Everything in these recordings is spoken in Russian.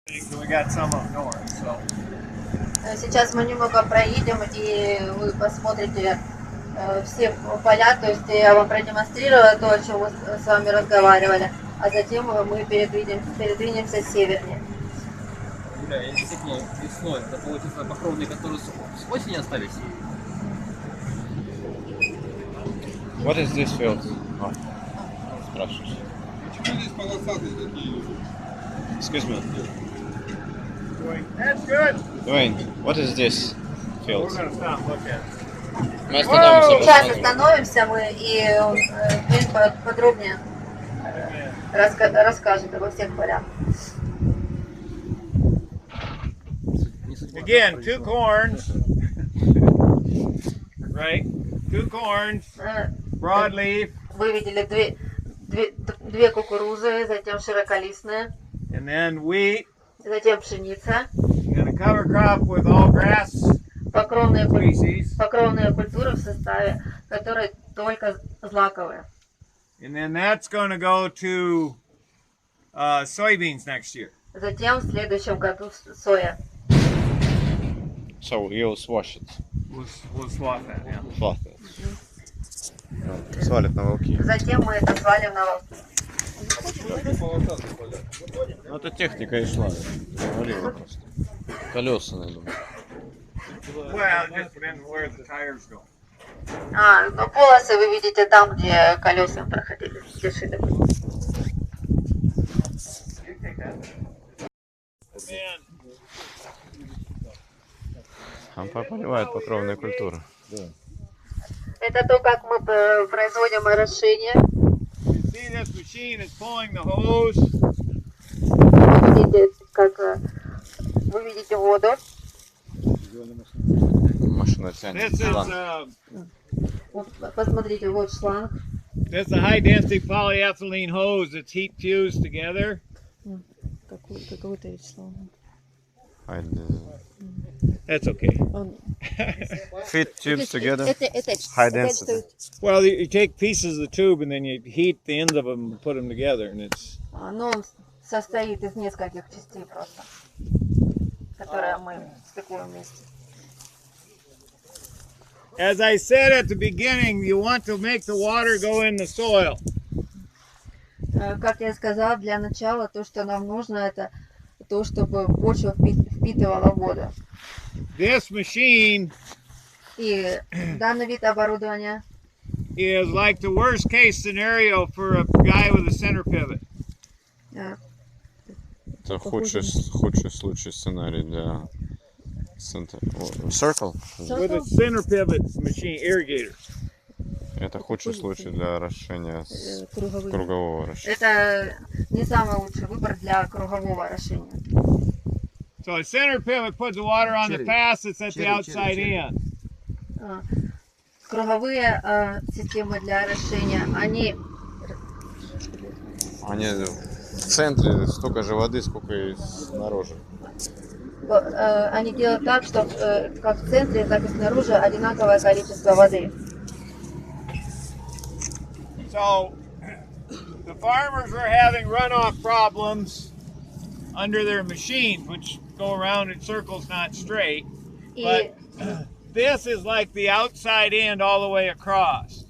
Сейчас мы немного проедем, и вы посмотрите все поля, то есть я вам продемонстрировала то, о чем мы с вами разговаривали, а затем мы передвинемся севернее. Юля, я действительно весной, это получится покровные, которые с осени остались. What is this field? Спрашиваешь. Почему здесь полосатые такие? Excuse me. That's good. Дуэйн, what is this field? We're gonna stop and look at it. Мы остановимся, Сейчас посмотрим. остановимся мы, и он подробнее расскажет обо всех полях. Again, 2 corns. Right? 2 corns. Broadleaf. Вы видели две кукурузы, затем широколистные, And then wheat. затем пшеница, And a cover crop with all grass покровные species. культуры в составе, которые только злаковые. And then that's going to go to soybeans next year. Затем в следующем году соя. So you'll swash it. We'll swap that, yeah. Fluff it. Свалит на волки. Затем мы это свалим на волки. Ну это техника и шла. Валила просто. Колеса, я думаю. Well, it just depends where the tires go. Но полосы вы видите там, где колеса проходили, где шины были. Он поливает покровные культуры. Это то, как мы производим орошение. See, this machine is pulling the hose. Видите, как вы видите воду. Машина тянет. This is шланг. Вот, посмотрите, вот шланг. That's a high density polyethylene hose that's heat fused together. Какой-то ведь шланг. That's okay. Fit tubes together. High density. Well, you take pieces of the tube and then you heat the ends of them and put them together, and it's. Оно состоит из нескольких частей просто, которые мы стыкуем вместе. As I said at the beginning, you want to make the water go in the soil. Как я сказала, для начала то, что нам нужно, это то, чтобы почва впитывала воду. This machine И данный вид оборудования is like the worst case scenario for a guy with a center pivot. Это худший случай сценарий для Circle. With a center pivot machine irrigator. Это худший случай для орошения кругового орошения. это не самый лучший выбор для кругового орошения. So a center pivot puts the water on the pass that's at the outside end. Круговые системы для орошения, они В центре столько же воды, сколько и снаружи. они делают так, что как в центре, так и снаружи одинаковое количество воды. So the farmers were having runoff problems under their machines, which go around in circles, not straight. But this is like the outside end all the way across.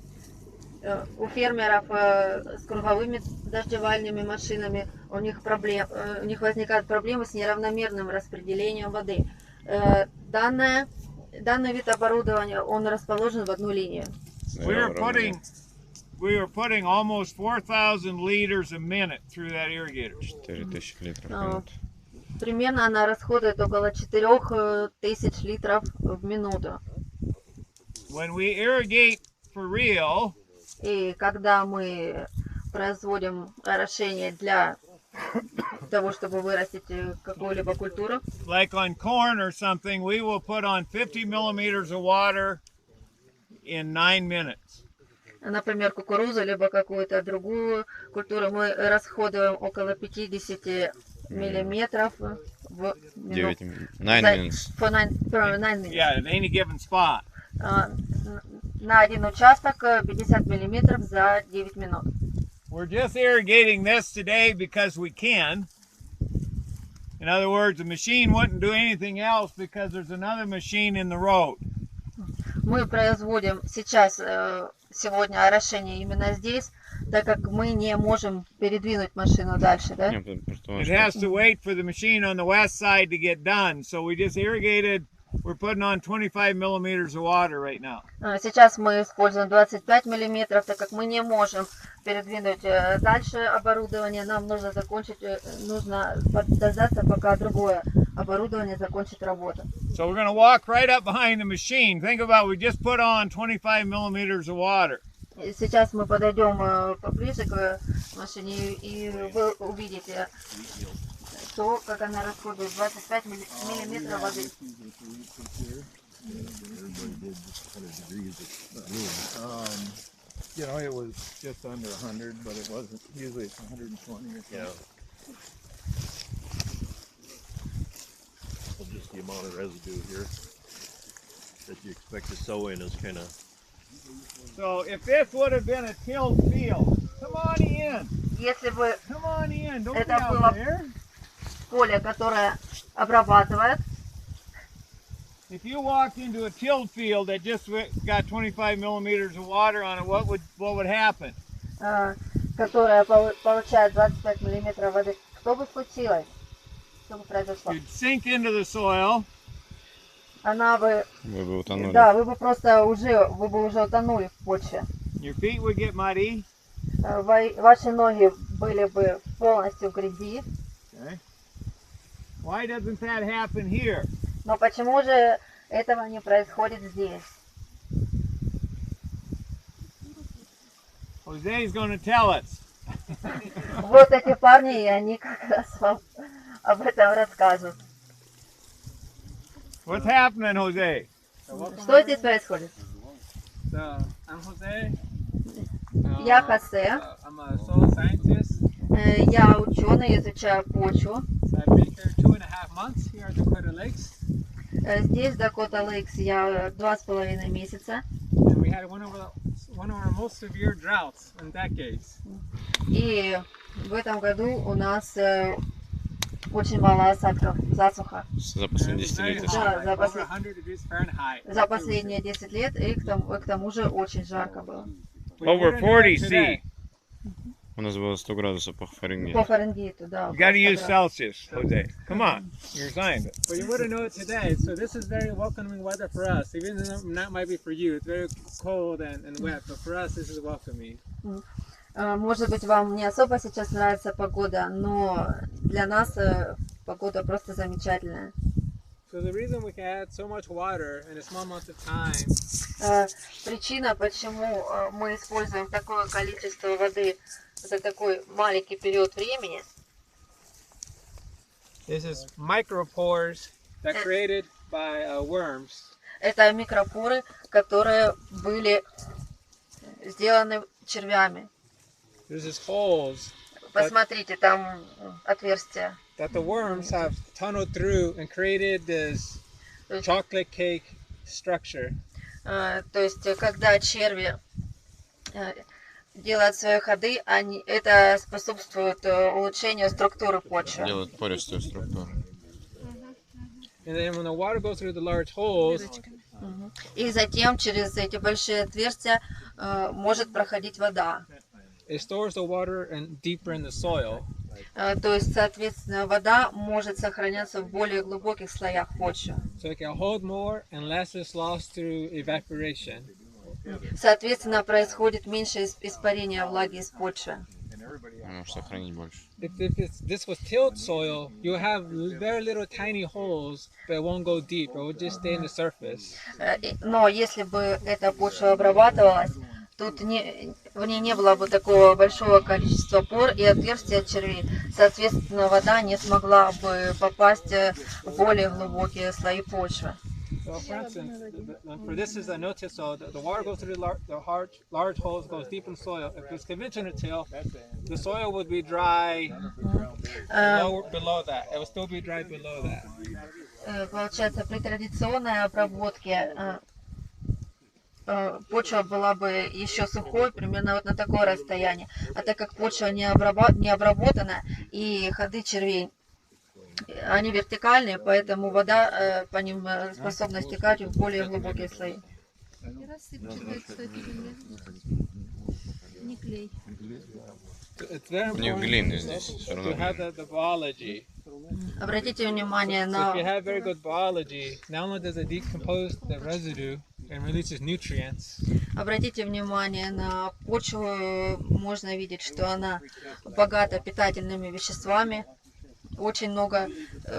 У фермеров с круговыми дождевальными машинами у них возникают проблемы с неравномерным распределением воды. Данный вид оборудования, он расположен в одну линию. We were putting almost 4,000 liters a minute through that irrigator. 4000 литров в минуту. Примерно она расходует около 4000 литров в минуту. When we irrigate for real, и когда мы производим орошение для того, чтобы вырастить какую-либо культуру, like on corn or something, we will put on 50 millimeters of water in 9 minutes. Например, кукурузу, либо какую-то другую культуру, мы расходуем около 50 миллиметров в минуту. 9 minutes. Yeah, at any given spot. На один участок 50 миллиметров за 9 минут. We're just irrigating this today because we can. In other words, the machine wouldn't do anything else because there's another machine in the road. Мы производим сейчас, сегодня орошение именно здесь, так как мы не можем передвинуть машину дальше, да? Не, потому It что has to wait for the machine on the west side to get done. So we just irrigated. We're putting on 25 millimeters of water right now. Сейчас мы используем 25 миллиметров, так как мы не можем передвинуть дальше оборудование. Нам нужно закончить, нужно дождаться, пока другое оборудование закончит работу. So we're going to walk right up behind the machine. Think about, we just put on 25 millimeters of water. Сейчас мы подойдем поближе к машине, и вы увидите то, как она расходует 25 миллиметров воды. You know, it was just under 100, but it wasn't. Usually it's 120 or so. Yeah. Well, just the amount of residue here that you expect to sow in is kind of. So if this would have been a tilled field, come on in. Если бы Come on in. Don't be Это было out there. поле, которое обрабатывает, If you walked into a tilled field that just got 25 millimeters of water on it, what would happen? которое получает 25 миллиметров воды, что бы случилось? Что бы произошло? You'd sink into the soil. Она бы, вы бы утонули. да, вы бы уже утонули в почве. Your feet would get muddy. Ваши ноги были бы полностью в грязи. Okay. Why doesn't that happen here? Но почему же этого не происходит здесь? Jose's going to tell us. Вот эти парни, и они как раз вам об этом расскажут. What's happening, Jose? Что здесь происходит? So, I'm Jose. Я Хосе. I'm a soil scientist. Я ученый, изучаю почву. So I've been here 2.5 months here at Dakota Laics. Здесь, в Дакота Лэйкс, я 2,5 месяца. And we had one of our most severe droughts in decades. И в этом году у нас очень мало осадков, засуха. За последние 10 лет. Да, Like over 100 degrees Fahrenheit. За последние 10 лет, и к тому же очень жарко было. We Over wouldn't 40 do it today. C. У нас было 100 градусов по По Фаренгейту. Фаренгейту, да. You got to use Celsius, Jose. Come on, you're a scientist. But you wouldn't know it today. So this is very welcoming weather for us. Even though that might be for you. It's very cold and wet. But for us, this is welcoming. Может быть, вам не особо сейчас нравится погода, но для нас погода просто замечательная. So the reason we can add so much water in a small amount of time Причина, почему мы используем такое количество воды за такой маленький период времени, this is micropores that created by worms. это микропоры, которые были сделаны червями. There's these holes Посмотрите, там отверстия. that the worms have tunneled through and created this chocolate cake structure. То есть, когда черви делают свои ходы, это способствует улучшению структуры почвы. Делают пористую структуру. And then when the water goes through the large holes, И затем через эти большие отверстия может проходить вода. it stores the water deeper in the soil. То есть, соответственно, вода может сохраняться в более глубоких слоях почвы. So it can hold more and less is lost through evaporation. Соответственно, происходит меньше испарения влаги из почвы. Может сохранить больше. If this was tilled soil, you have very little tiny holes, but it won't go deep. It will just stay in the surface. Но если бы эта почва обрабатывалась, тут в ней не было бы такого большого количества пор и отверстий от червей. Соответственно, вода не смогла бы попасть в более глубокие слои почвы. So, for instance, for this is a no-till soil. The water goes through the large holes, goes deep in soil. If it's conventional till, the soil would be dry below that. It would still be dry below that. Получается, при традиционной обработке почва была бы еще сухой, примерно вот на такое расстояние. А так как почва не обработана и ходы червей, они вертикальные, поэтому вода по ним способна стекать в более глубокие слои. Не клей. It's very Не important глины здесь, все to равно. have the biology. Обратите внимание So if на... you have very good biology, not only does it decompose the residue and releases nutrients, Обратите внимание на почву, можно видеть, что она богата питательными веществами. Очень много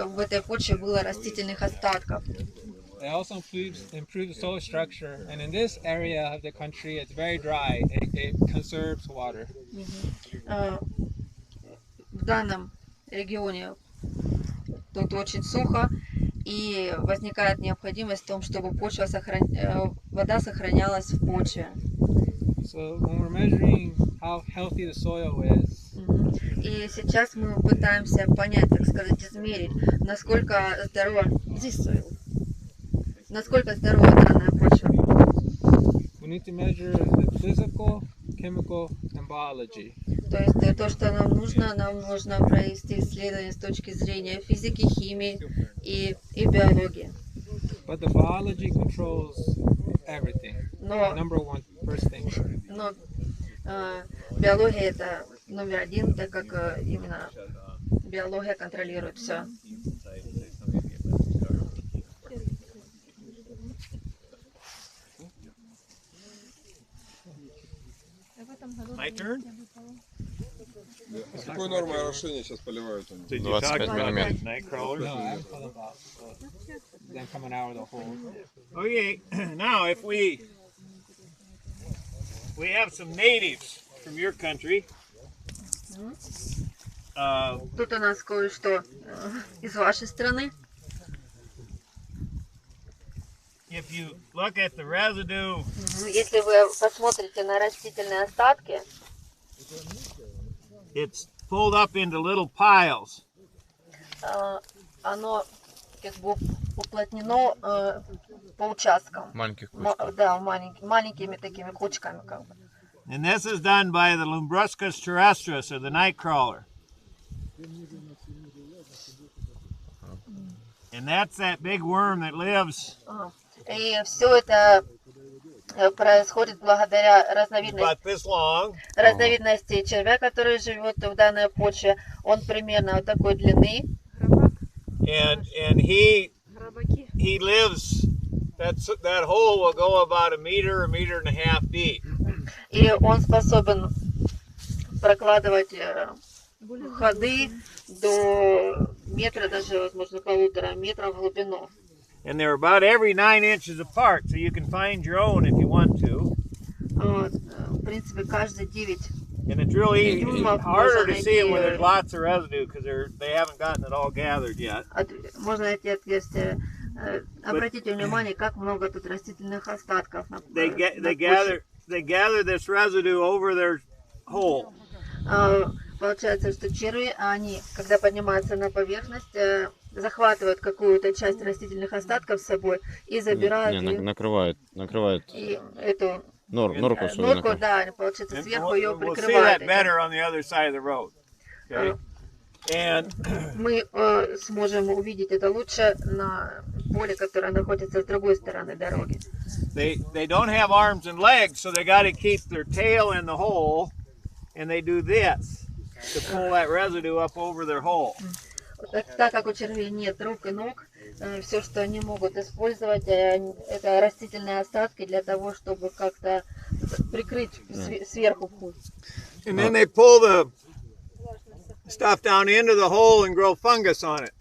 в этой почве было растительных остатков. it also improves the soil structure. And in this area of the country, it's very dry. It conserves water. В данном регионе тут очень сухо, и возникает необходимость в том, чтобы вода сохранялась в почве. So when we're measuring how healthy the soil is, И сейчас мы пытаемся понять, так сказать, измерить, насколько здорова данная почва. we need to measure the physical, chemical, and biology. То есть то, что нам нужно провести исследование с точки зрения физики, химии и биологии. But the biology controls everything. Но Number one, first thing. Биология это номер один, так как именно биология контролирует все. My turn? С какой нормой орошения сейчас поливают они? Did you 25 talk about миллиметров. night crawlers? No, I haven't thought about them coming out of the hole. Okay, now if we have some natives from your country. Тут у нас кое-что из вашей страны. If you look at the residue, Если вы посмотрите на растительные остатки, it's pulled up into little piles. оно как бы уплотнено по участкам. Маленьких кучках. Да, маленькими такими кучками как бы. And this is done by the Lumbruscus terrestris, or the night crawler. And that's that big worm that lives И все это происходит благодаря about this long. разновидности червя, который живет в данной почве. Он примерно вот такой длины. And he lives, that hole will go about a meter and a half deep. И он способен прокладывать ходы до метра, даже, возможно, 1,5 метра в глубину. And they're about every 9 inches apart, so you can find your own if you want to. В принципе, каждые 9. And it's really harder to see them when there's lots of residue because they haven't gotten it all gathered yet. Можно найти отверстия. Обратите внимание, как много тут растительных остатков. They gather this residue over their hole. Получается, что черви, они, когда поднимаются на поверхность, захватывают какую-то часть растительных остатков с собой и забирают Накрывают и эту норку свою. норку, да, получается, сверху ее We'll see прикрывают. that better on the other side of the road. Okay? And Мы сможем увидеть это лучше на поле, которое находится с другой стороны дороги. they don't have arms and legs, so they got to keep their tail in the hole, and they do this to pull that residue up over their hole. Так как у червей нет рук и ног, все, что они могут использовать, это растительные остатки для того, чтобы как-то прикрыть сверху вход. And then they pull the stuff down into the hole and grow fungus on it.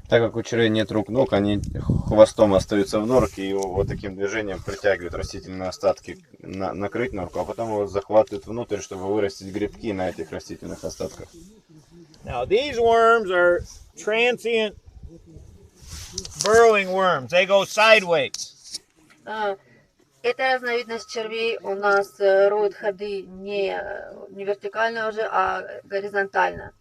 Так как у червей нет рук, ног, они хвостом остаются в норке и вот таким движением притягивают растительные остатки, накрыть норку, а потом его захватывают внутрь, чтобы вырастить грибки на этих растительных остатках. Now these worms are transient burrowing worms. They go sideways. Эта разновидность червей у нас роют ходы не вертикально уже, а горизонтально.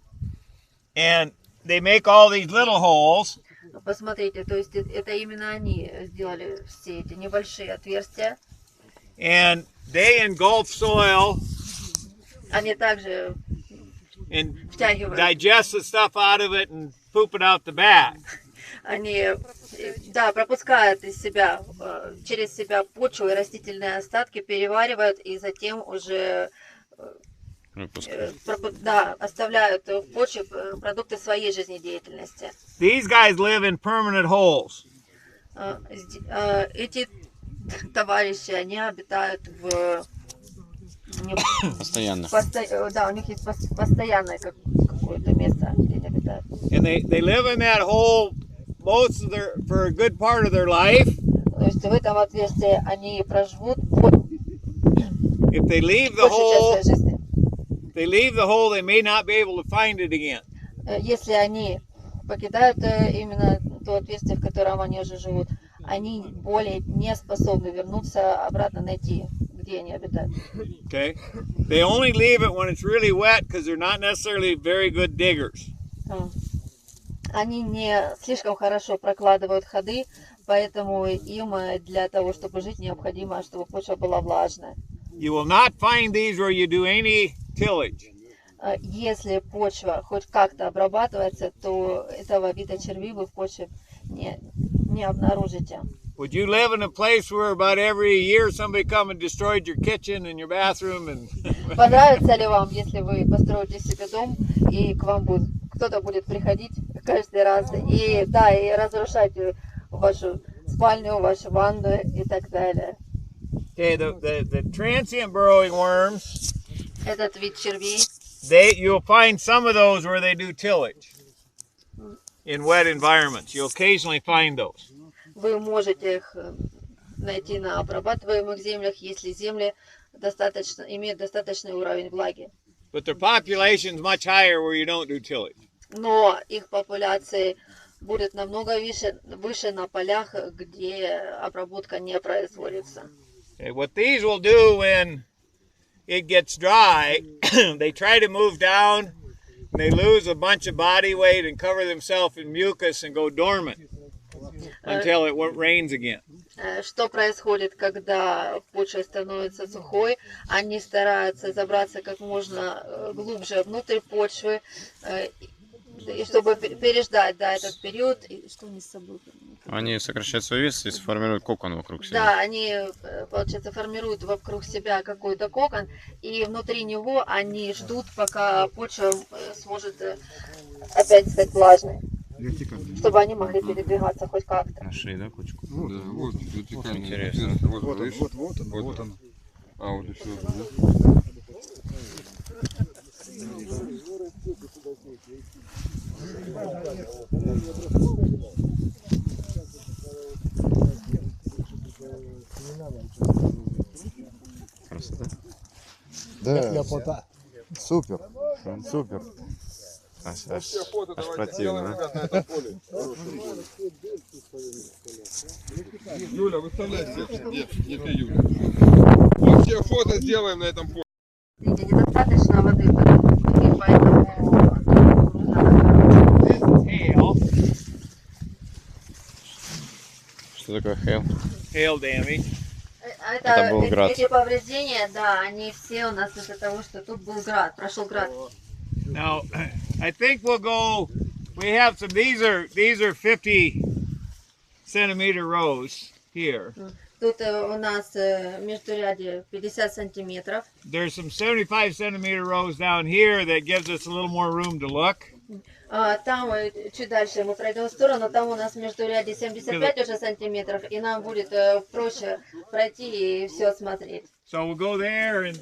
And they make all these little holes. Посмотрите, то есть это именно они сделали все эти небольшие отверстия. And they engulf soil Они также and втягивают digest the stuff out of it and poop it out the back. Они, да, пропускают из себя, через себя почву и растительные остатки, переваривают и затем уже да, оставляют в почве продукты своей жизнедеятельности. These guys live in permanent holes. Эти товарищи, они обитают в Постоянно. Да, у них есть постоянное какое-то место, где они обитают. And they live in that hole for a good part of their life. То есть в этом отверстии они проживут If they leave the hole, they may not be able to find it again. Если они покидают именно то отверстие, в котором они уже живут, они более не способны вернуться обратно, найти, где они обитают. Okay, they only leave it when it's really wet because they're not necessarily very good diggers. Они не слишком хорошо прокладывают ходы, поэтому им для того, чтобы жить, необходимо, чтобы почва была влажная. You will not find these where you do any tillage. Если почва хоть как-то обрабатывается, то этого вида червей вы в почве не обнаружите. Would you live in a place where about every year somebody come and destroyed your kitchen and your bathroom and Понравится ли вам, если вы построите себе дом и к вам кто-то будет приходить каждый раз и да, и разрушать вашу спальню, вашу ванну и так далее? Okay, the transient burrowing worms, Этот вид червей, you'll find some of those where they do tillage in wet environments. You'll occasionally find those. вы можете их найти на обрабатываемых землях, если земли имеют достаточный уровень влаги. But their population is much higher where you don't do tillage. Но их популяции будет намного выше на полях, где обработка не производится. Okay, what these will do when it gets dry, they try to move down, and they lose a bunch of body weight and cover themselves in mucus and go dormant until it rains again. Что происходит, когда почва становится сухой? Они стараются забраться как можно глубже внутрь почвы, чтобы переждать этот период. Что они с собой? Они сокращают свой вес и сформируют кокон вокруг себя. Да, они, получается, формируют вокруг себя какой-то кокон, и внутри него они ждут, пока почва сможет опять стать влажной, чтобы они могли передвигаться хоть как-то. Нашли, да, кучку? Ну да, вот затекание. Интересно. Вот он. А, вот еще. Да? Красота. Да, супер, супер. Аж противно, да? Юля, выставляй, где ты, Юля? Мы все фото сделаем на этом поле. Недостаточно воды, и поэтому Что такое hail? Hail damage. Это был град. Эти повреждения, да, они все у нас из-за того, что тут был град, прошел град. Now, I think we'll go. We have some. These are 50-centimeter rows here. Тут у нас междурядье 50 сантиметров. There's some 75-centimeter rows down here that gives us a little more room to look. Там чуть дальше мы пройдем в сторону, там у нас междурядье 75 уже сантиметров, и нам будет проще пройти и все осмотреть. So we'll go there, and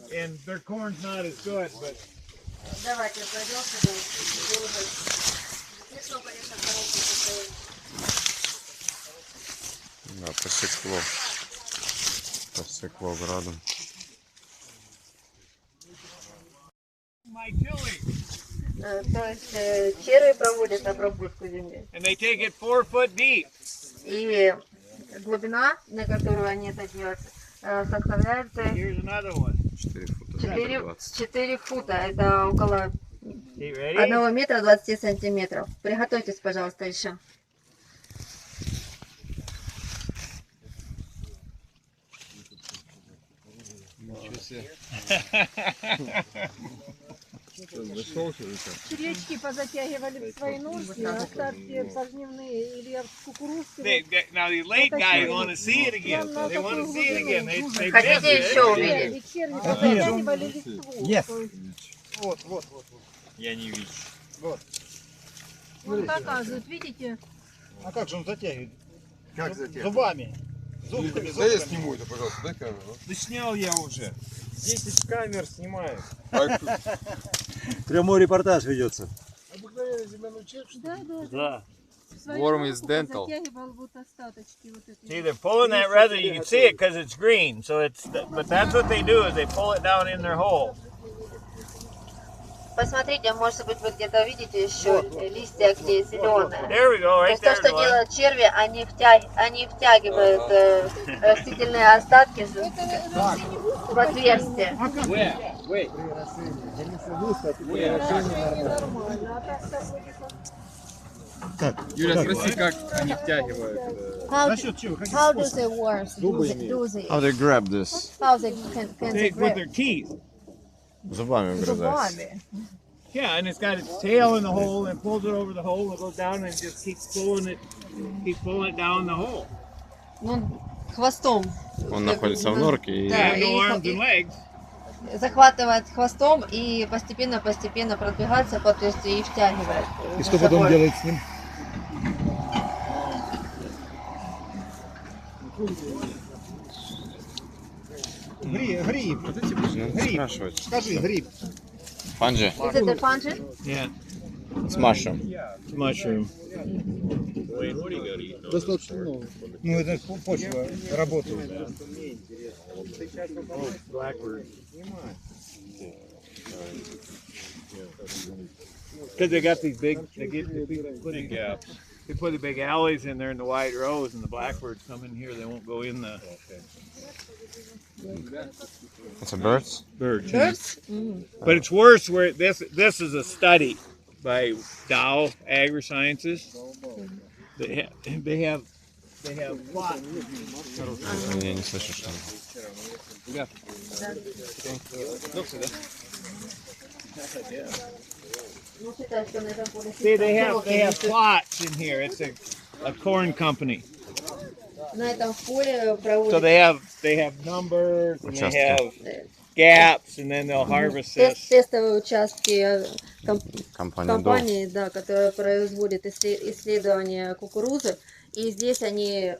their corn's not as good, but. Давайте пройдем сюда. Слишком, конечно, хорошее состояние. Да, посекло. Посекло градом. My tilling. То есть черви проводят обработку земли. And they take it 4 foot deep. И глубина, на которую они это делают, составляет Here's another one. 4 фута. Это около You ready? 1 метра 20 сантиметров. Приготовьтесь, пожалуйста, еще. Ничего себе. Червячки позатягивали в свои ножки, остатки пожнивные или кукурузки. Now the late guys want to see it again. They want to see it again. They Хотите еще увидеть? И черви позатягивали листву. Вот. Я не вижу. Он показывает, видите? А как же он затягивает? Как затем? Зубами. Зубками, Да я зубками. сниму это, пожалуйста, дай камеру. Да снял я уже. 10 камер снимаю. Прямой репортаж ведется. Да. Worm is dental. Затягивал вот остаточки вот этой. See, they're pulling that resin. You can see it because it's green. So it's, but that's what they do is they pull it down in their hole. Посмотрите, может быть, вы где-то видите еще листья, где зеленые. There we go, То right есть то, there. что Glenn. делают черви, они втягивают растительные остатки в отверстие. Юля, спроси, как они втягивают. How do they work? Do they? How they grab this? How they can They they with grab? their teeth. Зубами вгрызается. Зубами. Yeah, and it's got its tail in the hole and pulls it over the hole and goes down and just keeps pulling it down the hole. Ну, хвостом. Он находится в норке и Да, And no arms and и legs. захватывает хвостом и постепенно продвигается по отверстию и втягивает. И что потом делает с ним? Гриб. спрашивать. Скажи, гриб. Фанджи? Is it a fungi? Yeah, С Машем. it's mushroom. Достаточно. Ну, это почва работает. Because they got these big, big gaps. They put the big alleys in there in the wide rows, and the blackbirds come in here. They won't go in the It's a birds? birds. Birds? But it's worse where this is a study by Dow Agri-Sciences. They have plots. Я не слышу, что. See, they have plots in here. It's a corn company. На этом поле So проводят they have numbers and they have gaps, and then they'll harvest this. тестовые участки Компания Дом. компании, да, которая производит исследования кукурузы. И здесь они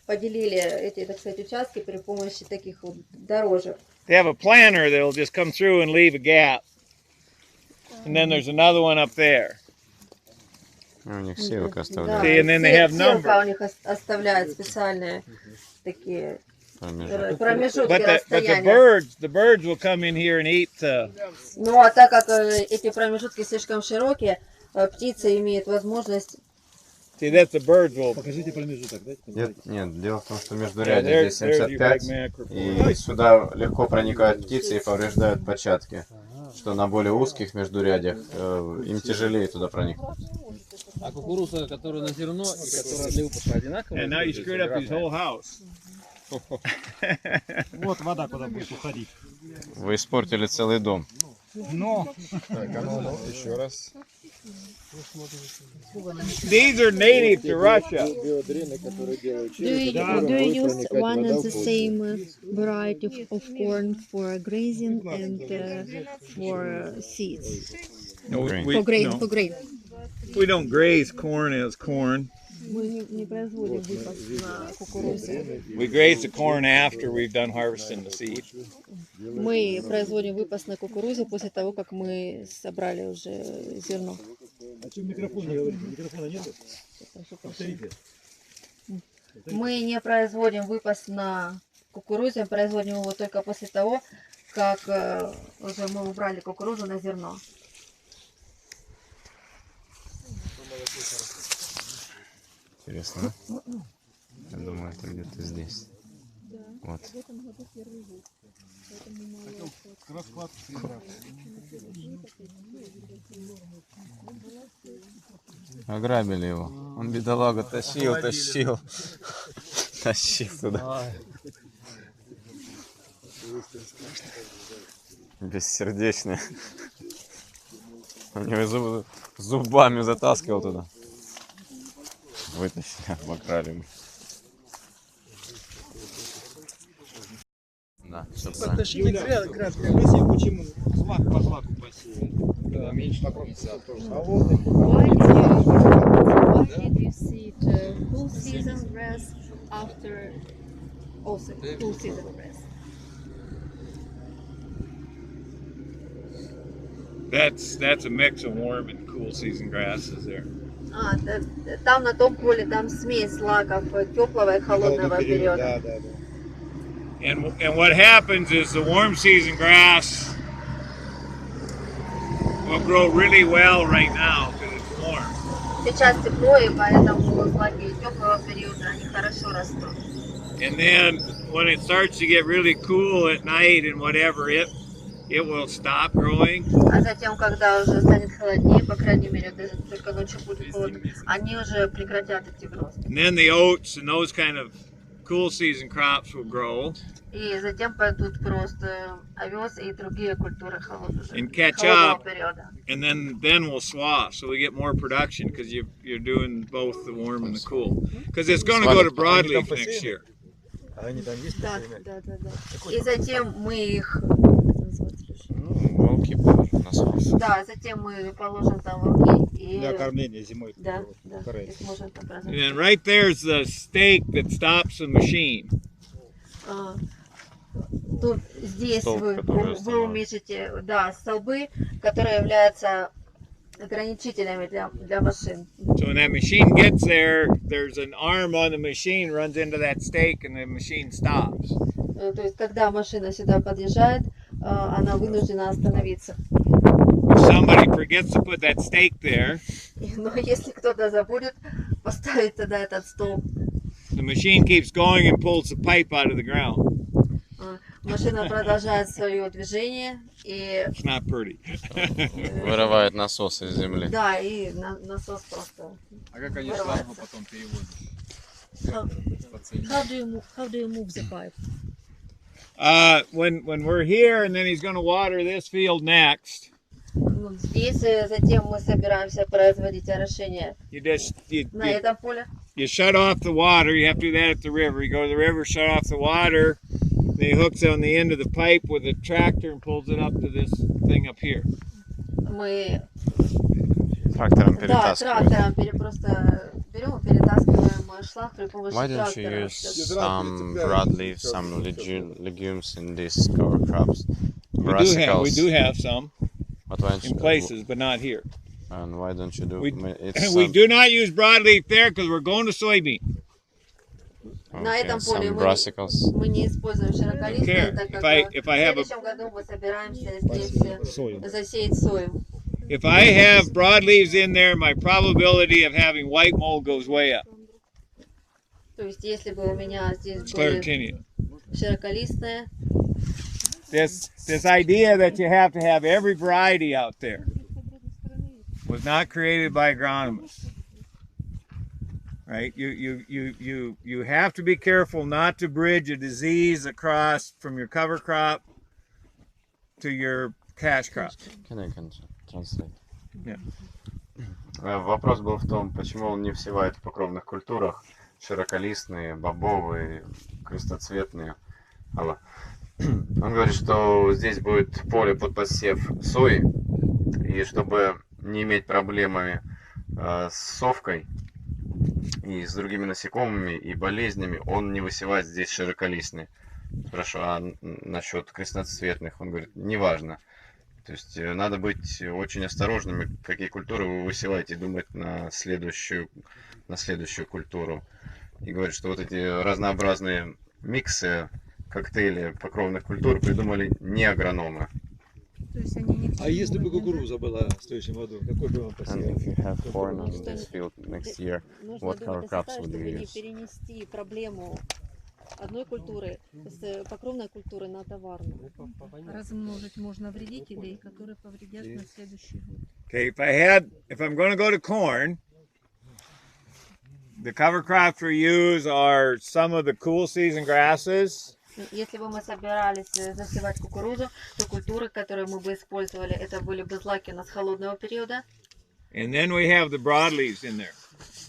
поделили эти, так сказать, участки при помощи таких вот дорожек. They have a planter that'll just come through and leave a gap. And then there's another one up there. У них севок Да, оставляют. See, and then they have севка у них оставляют специальные такие промежутки But the расстояния. birds will come in here and eat. Ну а так как эти промежутки слишком широкие, птицы имеют возможность. See, that's the birds will. Покажите промежуток, да? Нет, дело в том, что между Yeah, рядами здесь there's your big 75, macro. и сюда легко проникают птицы и повреждают початки. Что на более узких междурядьях им тяжелее туда проникнуть. А кукуруза, которая на зерно и которая для выпуска одинаковая? And now you screwed up his whole house. Вот вода куда будет уходить. Вы испортили целый дом. Но. Так, а ну, еще раз. These are native to Russia. Do you use one and the same variety of corn for grazing and for seeds? No, For grain. we don't graze corn as corn. Мы не производим выпас на кукурузу. We graze the corn after we've done harvesting the seed. Мы производим выпас на кукурузе после того, как мы собрали уже зерно. А что в микрофоне говорите? Микрофона нет? Повторите. Мы не производим выпас на кукурузе, производим его только после того, как уже мы убрали кукурузу на зерно. Интересно. Я думаю, это где-то здесь. Вот. Ограбили его. Он, бедолага, тащил. Тащил туда. Бессердечный. Он его зубами затаскивал туда. Вытащили, обокрали. Да, все правильно. Потащили градская Россия, почему? Злак по злаку посеяли. Да, меньше накопится тоже. Why did you see the cool season grass after also cool season grass? That's a mix of warm and cool season grasses there. Там на том поле, там смесь злаков теплого и холодного периода. Да. And what happens is the warm season grass will grow really well right now because it's warm. Сейчас тепло, и поэтому злаки теплого периода, они хорошо растут. And then when it starts to get really cool at night and whatever, it will stop growing. А затем, когда уже станет холоднее, по крайней мере, даже только ночью будет холодно, они уже прекратят идти в рост. And then the oats and those kind of cool season crops will grow. И затем пойдут просто овес и другие культуры холодного периода. And then we'll swath, so we get more production because you're doing both the warm and the cool. Because it's going to go to broadleaf next year. Да. И затем мы их... Волки положат на солнце. Да, затем мы положим там волки и... Для кормления зимой. Да, их можно так And then right there's the stake that stops the machine. Тут здесь Столб, вы увидите, да, столбы, которые являются ограничителями для машин. So when that machine gets there, there's an arm on the machine runs into that stake and the machine stops. То есть, когда машина сюда подъезжает, она вынуждена остановиться. If somebody forgets to put that stake there, Но если кто-то забудет поставить тогда этот столб, the machine keeps going and pulls the pipe out of the ground. Машина продолжает свое движение и... It's not pretty. Вырывает насос из земли. Да, и насос просто... А как они шлангу потом переводят? How do you move the pipe? When we're here and then he's going to water this field next. Здесь затем мы собираемся производить орошение на этом поле. You shut off the water. You have to do that at the river. You go to the river, shut off the water. Then he hooks on the end of the pipe with a tractor and pulls it up to this thing up here. Мы Трактором трактором перетаскиваем. просто берем и перетаскиваем шланг при помощи Why don't you трактора. use some broadleaf, some legumes in these cover crops? We do have some But why don't in you, places, but not here. And why don't you do We do not use broadleaf there because we're going to soybean. На этом поле some brassicas? мы не используем широколистные, так как в следующем году мы собираемся здесь засеять сою. If I have broadleaves in there, my probability of having white mold goes way up. То есть, если бы у меня здесь Sclerotinia. были широколистные, This idea that you have to have every variety out there was not created by agronomists. Right? You have to be careful not to bridge a disease across from your cover crop to your cash crop. Can I translate? Yeah. Вопрос был в том, почему он не всевает в покровных культурах широколистные, бобовые, крестоцветные. Он говорит, что здесь будет поле под посев сои, и чтобы не иметь проблемы с совкой и с другими насекомыми и болезнями, он не высевает здесь широколистные. Спрашиваю, а насчет красноцветных? Он говорит, неважно. То есть надо быть очень осторожными, какие культуры вы высеваете, и думать на следующую культуру. И говорит, что вот эти разнообразные миксы, коктейли покровных культур придумали не агрономы. А если бы кукуруза была в следующем году, какой бы он посеял? And if you have corn on this field next year, what cover crops would you use? Перенести проблему одной культуры с покровной культуры на товарную. Размножить можно вредителей, которые повредят на следующий год. Okay, if I'm going to go to corn, the cover crops we use are some of the cool season grasses Если бы мы собирались засевать кукурузу, то культуры, которые мы бы использовали, это были бы злаки у нас холодного периода. And then we have the broadleaves in there.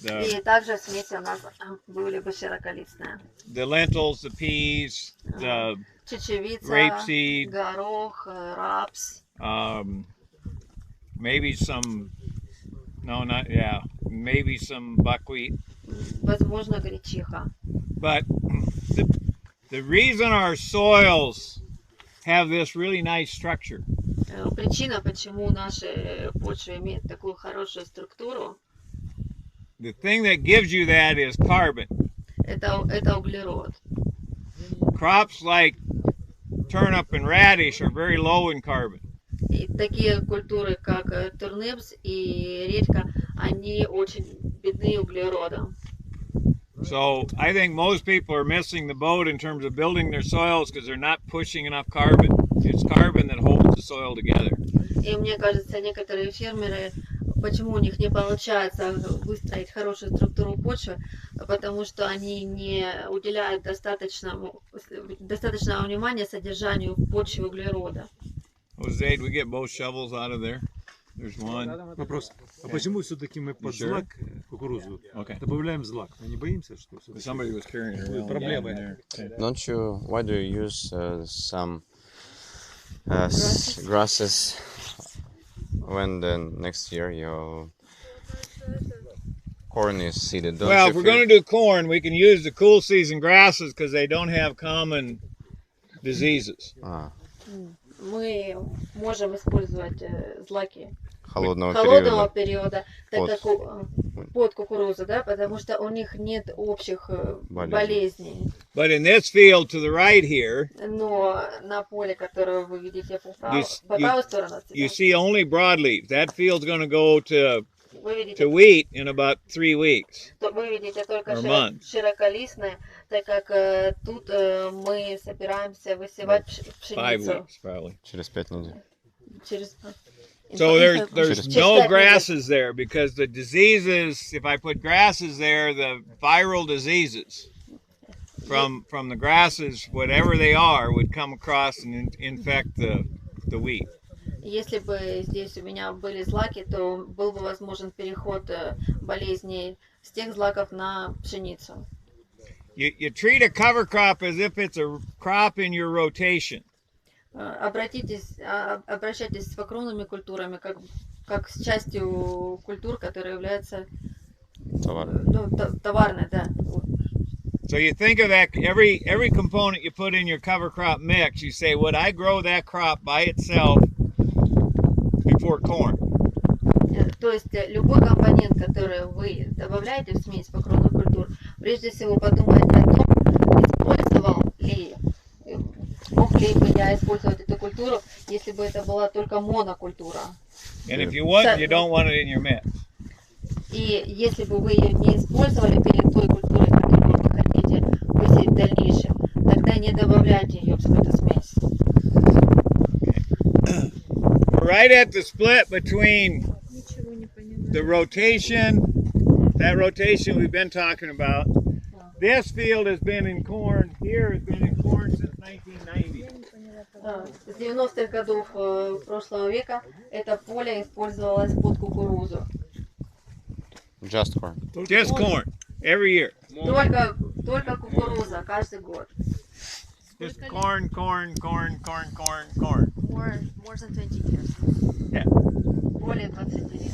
И также в смеси у нас были бы широколистные. The lentils, the peas, the Чечевица, rapeseed, горох, рапс. Maybe some, maybe some buckwheat. Возможно, гречиха. But the reason our soils have this really nice structure Причина, почему наши почвы имеют такую хорошую структуру, the thing that gives you that is carbon. это углерод. Crops like turnip and radish are very low in carbon. И такие культуры, как турнепс и редька, они очень бедны углеродом. So I think most people are missing the boat in terms of building their soils because they're not pushing enough carbon. It's carbon that holds the soil together. И мне кажется, некоторые фермеры, почему у них не получается выстроить хорошую структуру почвы, потому что они не уделяют достаточного внимания содержанию в почве углерода. Jose, do we get both shovels out of there? There's one. Вопрос. А почему все-таки мы под злак кукурузу добавляем злак? Мы не боимся, что Somebody was carrying it around. Проблемы. Don't you? Why do you use some grasses when the next year your corn is seeded? Don't Well, you if we're feel- going to do corn, we can use the cool season grasses because they don't have common diseases. Мы можем использовать злаки холодного периода, так как под кукурузу, да, потому что у них нет общих болезней. But in this field to the right here, Но на поле, которое вы видите по правую сторону от you себя, see only broadleaf. That field's going to go to вы видите wheat in about 3 weeks. вы видите только or month. широколистные, так как тут мы собираемся высевать 5 пшеницу. weeks probably. Через 5 недель. Через... So there's Через no 5 недель. grasses there because the diseases, if I put grasses there, the viral diseases from the grasses, whatever they are, would come across and infect the wheat. Если бы здесь у меня были злаки, то был бы возможен переход болезней с тех злаков на пшеницу. You treat a cover crop as if it's a crop in your rotation. Обращайтесь с покровными культурами как с частью культур, которые являются товарной, да. So you think of that, every component you put in your cover crop mix, you say, would I grow that crop by itself before corn? То есть любой компонент, который вы добавляете в смесь покровных культур, прежде всего подумайте о том, мог ли бы я использовать эту культуру, если бы это была только монокультура. And if you want, you don't want it in your mix. И если бы вы ее не использовали перед той культурой, которую вы хотите высеять в дальнейшем, тогда не добавляйте ее в эту смесь. Right at the split between the rotation, that rotation we've been talking about. This field has been in corn, here has been in corn since 1990. С 90-х годов прошлого века это поле использовалось под кукурузу. Just corn. Just corn, every year. Только кукуруза каждый год. Just corn. More than 20 years. Yeah. Более 20 лет.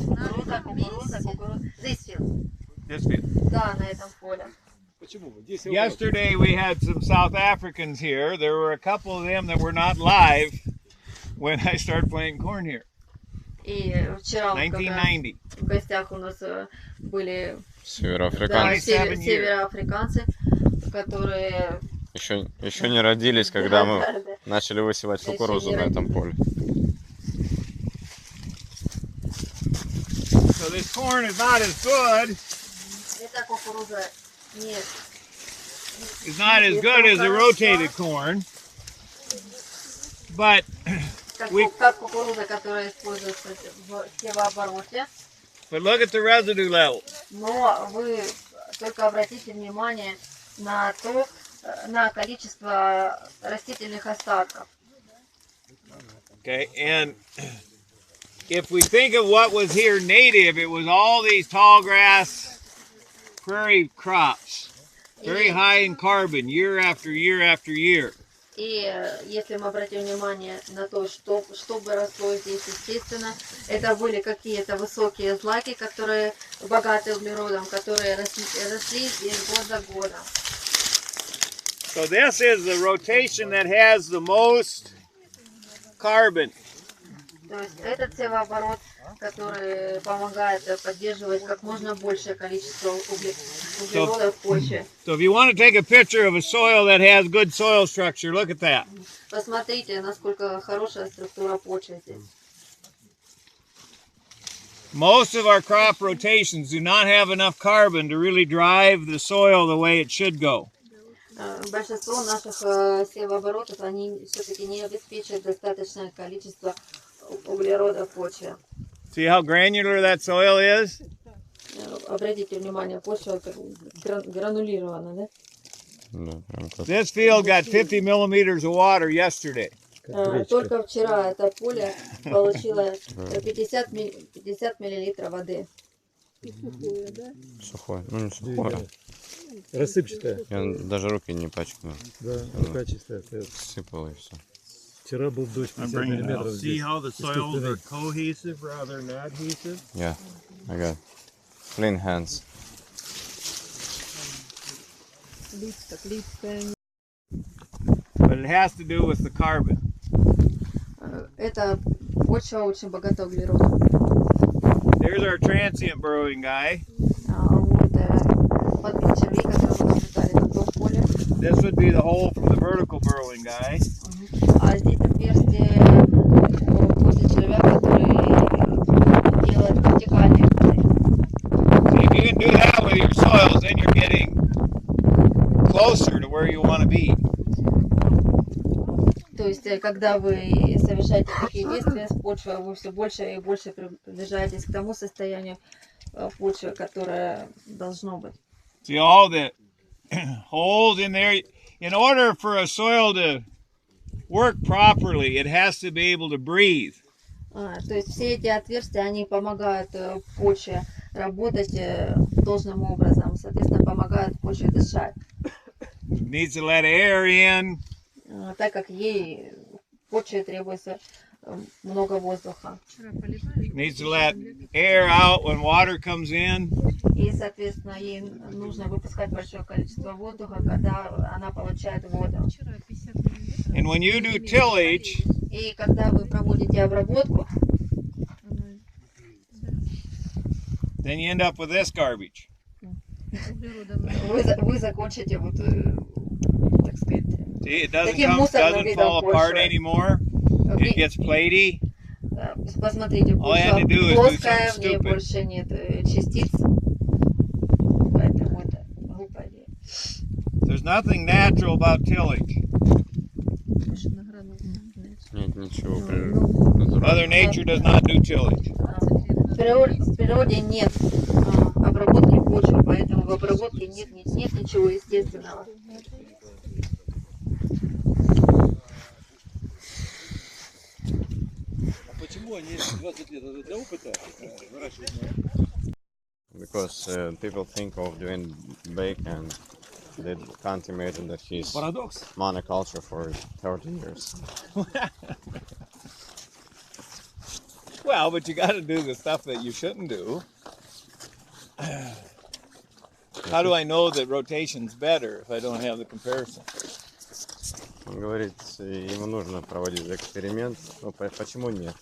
Кукуруза. This field. This field. Да, на этом поле. Yesterday we had some South Africans here. There were a couple of them that were not live when I started playing corn here. И вчера 1990. в гостях у нас были Североафриканцы. североафриканцы, которые Еще не родились, когда мы начали высевать кукурузу на этом поле. So this corn is not as good. эта кукуруза It's not as good as the rotated corn. But как кукуруза, которая используется в севообороте. But look at the residue level. Но вы только обратите внимание на то, на количество растительных остатков. Okay, and if we think of what was here native, it was all these tall grass prairie crops, very high in carbon, year after year after year. И если мы обратим внимание на то, что бы росло здесь, естественно, это были какие-то высокие злаки, которые богаты углеродом, которые росли здесь год за годом. So this is the rotation that has the most carbon. То есть этот севооборот, который помогает поддерживать как можно большее количество углерода в почве. So if you want to take a picture of a soil that has good soil structure, look at that. Посмотрите, насколько хорошая структура почвы здесь. Most of our crop rotations do not have enough carbon to really drive the soil the way it should go. Большинство наших севооборотов, они все-таки не обеспечивают достаточное количество углерода в почве. See how granular that soil is? Обратите внимание, почва гранулирована, да? This field got 50 millimeters of water yesterday. Только вчера это поле получило 50 миллилитров воды. Сухое, ну не сухое. Рассыпчатая. Я даже руки не пачкаю. Да, рука чистая. Сыпало и все. Вчера был дождь 50 миллиметров здесь. See how the soils are cohesive rather than adhesive? Yeah, I got clean hands. But it has to do with the carbon. Это почва очень богата углеродом. There's our transient burrowing guy. Вот подбить червей, которые мы наблюдали на том поле. This would be the hole from the vertical burrowing guy. А здесь отверстие после червя, который делает вертикальные ходы. See, if you can do that with your soils, then you're getting closer to where you want to be. То есть, когда вы совершаете такие действия с почвой, вы все больше и больше приближаетесь к тому состоянию почвы, которое должно быть. See all the holes in there. In order for a soil to work properly, it has to be able to breathe. То есть все эти отверстия, они помогают почве работать должным образом, соответственно, помогают почве дышать. It needs to let air in. Так как ей почве требуется много воздуха. Needs to let air out when water comes in. И, соответственно, ей нужно выпускать большое количество воздуха, когда она получает воду. And when you do tillage, и когда вы проводите обработку, then you end up with this garbage. вы закончите вот, так сказать, See, it doesn't таким мусорным doesn't видом fall apart почвы. anymore. It gets platy. Посмотрите, All you had to do is do плоская, something в ней stupid. больше нет частиц. Поэтому это глупая идея. There's nothing natural about tillage. Нет ничего. Mother Nature does not do tillage. В природе нет обработки почвы, поэтому в обработке нет ничего естественного. Почему они 20 лет? Это для опыта выращивают? Because people think of doing bake and they can't imagine that he's Парадокс. monoculture for 30 years. Well, but you got to do the stuff that you shouldn't do. How do I know that rotation's better if I don't have the comparison? Он говорит, ему нужно проводить эксперимент, но почему нет?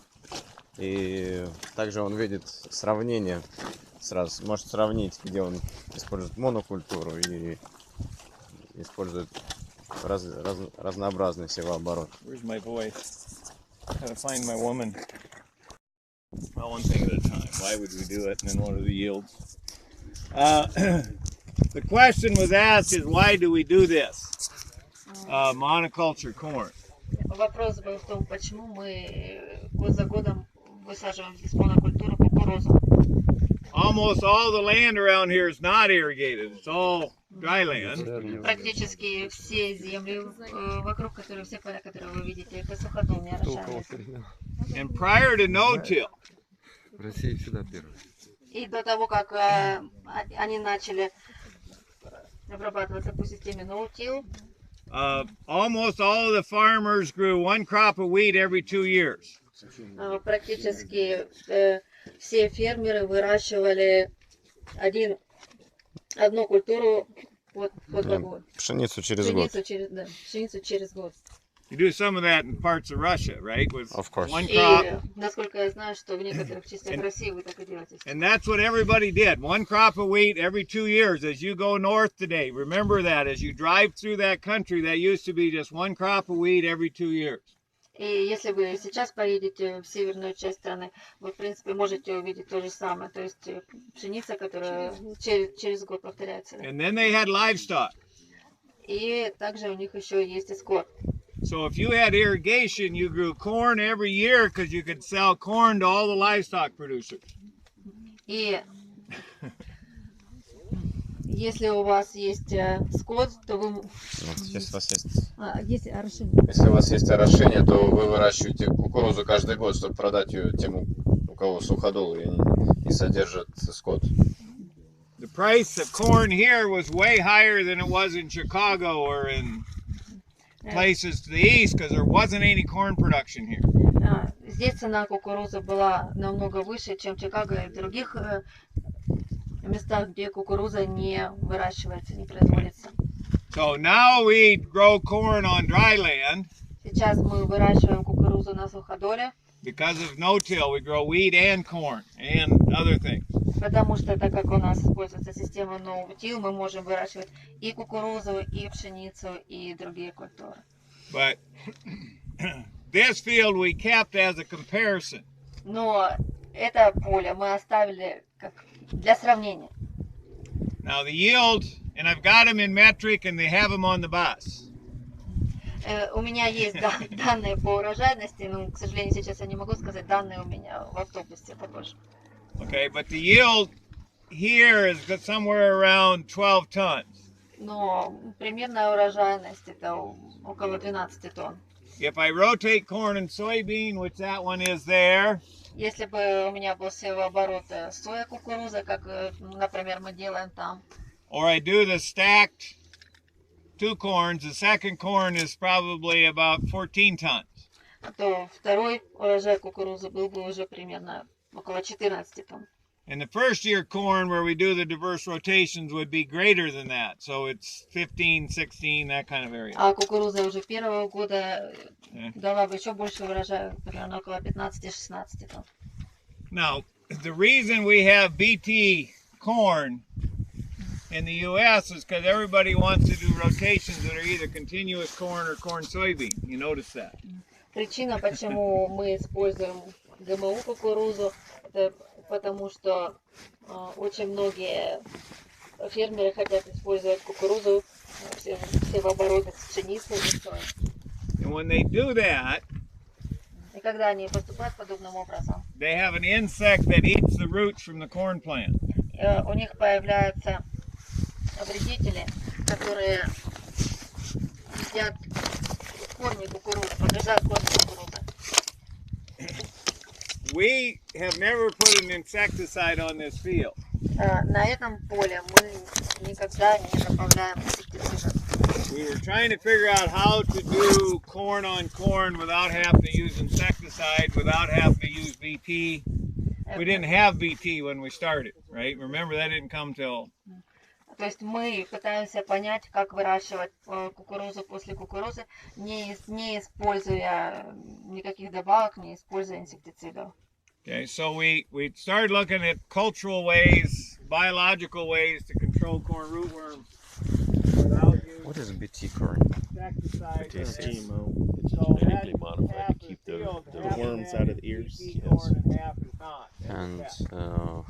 И также он видит сравнение, сразу может сравнить, где он использует монокультуру и использует разнообразный севооборот. Where's my voice? Gotta find my woman. Well, one thing at a time. Why would we do it? And then what are the yields? The question was asked is why do we do this? Monoculture corn. Вопрос был в том, почему мы год за годом высаживаем здесь монокультуру кукурузу. almost all the land around here is not irrigated. It's all dry land. Практически все земли вокруг, которые все поля, которые вы видите, это суходольные орошаемые. And prior to no-till, И до того, как они начали обрабатываться по системе no-till, almost all of the farmers grew one crop of wheat every 2 years. практически все фермеры выращивали одну культуру вот год. Пшеницу через год. Пшеницу через год. You do some of that in parts of Russia, right? With Of course. one И crop. насколько я знаю, что в некоторых частях России вы так и делаете. And that's what everybody did. One crop of wheat every 2 years. As you go north today, remember that. As you drive through that country, that used to be just one crop of wheat every 2 years. И если вы сейчас поедете в северную часть страны, вы, в принципе, можете увидеть то же самое. То есть пшеница, которая через год повторяется. And then they had livestock. И также у них еще есть и скот. So if you had irrigation, you grew corn every year because you could sell corn to all the livestock producers. И если у вас есть скот, то вы... Если у вас есть... Есть орошение. Если у вас есть орошение, то вы выращиваете кукурузу каждый год, чтобы продать ее тем, у кого суходол и содержит скот. The price of corn here was way higher than it was in Chicago or in places to the east because there wasn't any corn production here. Здесь цена кукурузы была намного выше, чем в Чикаго и в других местах, где кукуруза не выращивается, не производится. So now we grow corn on dry land. Сейчас мы выращиваем кукурузу на суходоле. Because of no-till, we grow wheat and corn and other things. Потому что, так как у нас используется система no-till, мы можем выращивать и кукурузу, и пшеницу, и другие культуры. But this field we kept as a comparison. Но это поле мы оставили как для сравнения. Now the yield, and I've got them in metric and they have them on the bus. У меня есть данные по урожайности, но, к сожалению, сейчас я не могу сказать данные у меня в автобусе попозже. Okay, but the yield here is somewhere around 12 tons. Но примерная урожайность это около 12 тонн. If I rotate corn and soybean, which that one is there, Если бы у меня был севооборот соя, кукуруза, как, например, мы делаем там, or I do the stacked 2 corns, the second corn is probably about 14 tons. то второй урожай кукурузы был бы уже примерно около 14 тонн. And the first year corn where we do the diverse rotations would be greater than that. So it's 15, 16, that kind of area. А кукуруза уже первого года дала бы еще больше урожая, примерно около 15-16 тонн. Now, the reason we have BT corn in the U.S. is because everybody wants to do rotations that are either continuous corn or corn soybean. You notice that? Причина, почему мы используем ГМО кукурузу, это потому что очень многие фермеры хотят использовать кукурузу все в обороте с пшеницей и соей. And when they do that, И когда они поступают подобным образом, they have an insect that eats the roots from the corn plant. у них появляются вредители, которые едят корни кукурузы, подрезают корни кукурузы. We have never put an insecticide on this field. На этом поле мы никогда не добавляем инсектицидов. We were trying to figure out how to do corn on corn without having to use insecticide, without having to use BT. We didn't have BT when we started, right? Remember, that didn't come till... То есть мы пытаемся понять, как выращивать кукурузу после кукурузы, не используя никаких добавок, не используя инсектицидов. Okay, so we started looking at cultural ways, biological ways to control corn rootworm without using What is BT corn? insecticide. It's genetically modified to keep the worms out of the ears. Yes. And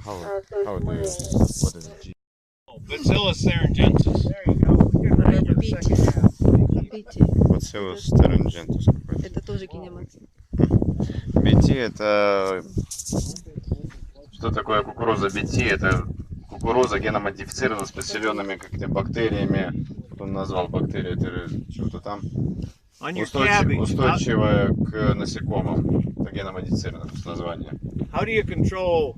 how do you, what is it? Bacillus thuringiensis. Это BT. Bacillus thuringiensis какой-то. Это тоже генематин. BT это Что такое кукуруза BT? Это кукуруза геномодифицирована с поселенными какими-то бактериями. Он назвал бактерии, это что-то там. Устойчивая к насекомым. Это геномодифицировано название. How do you control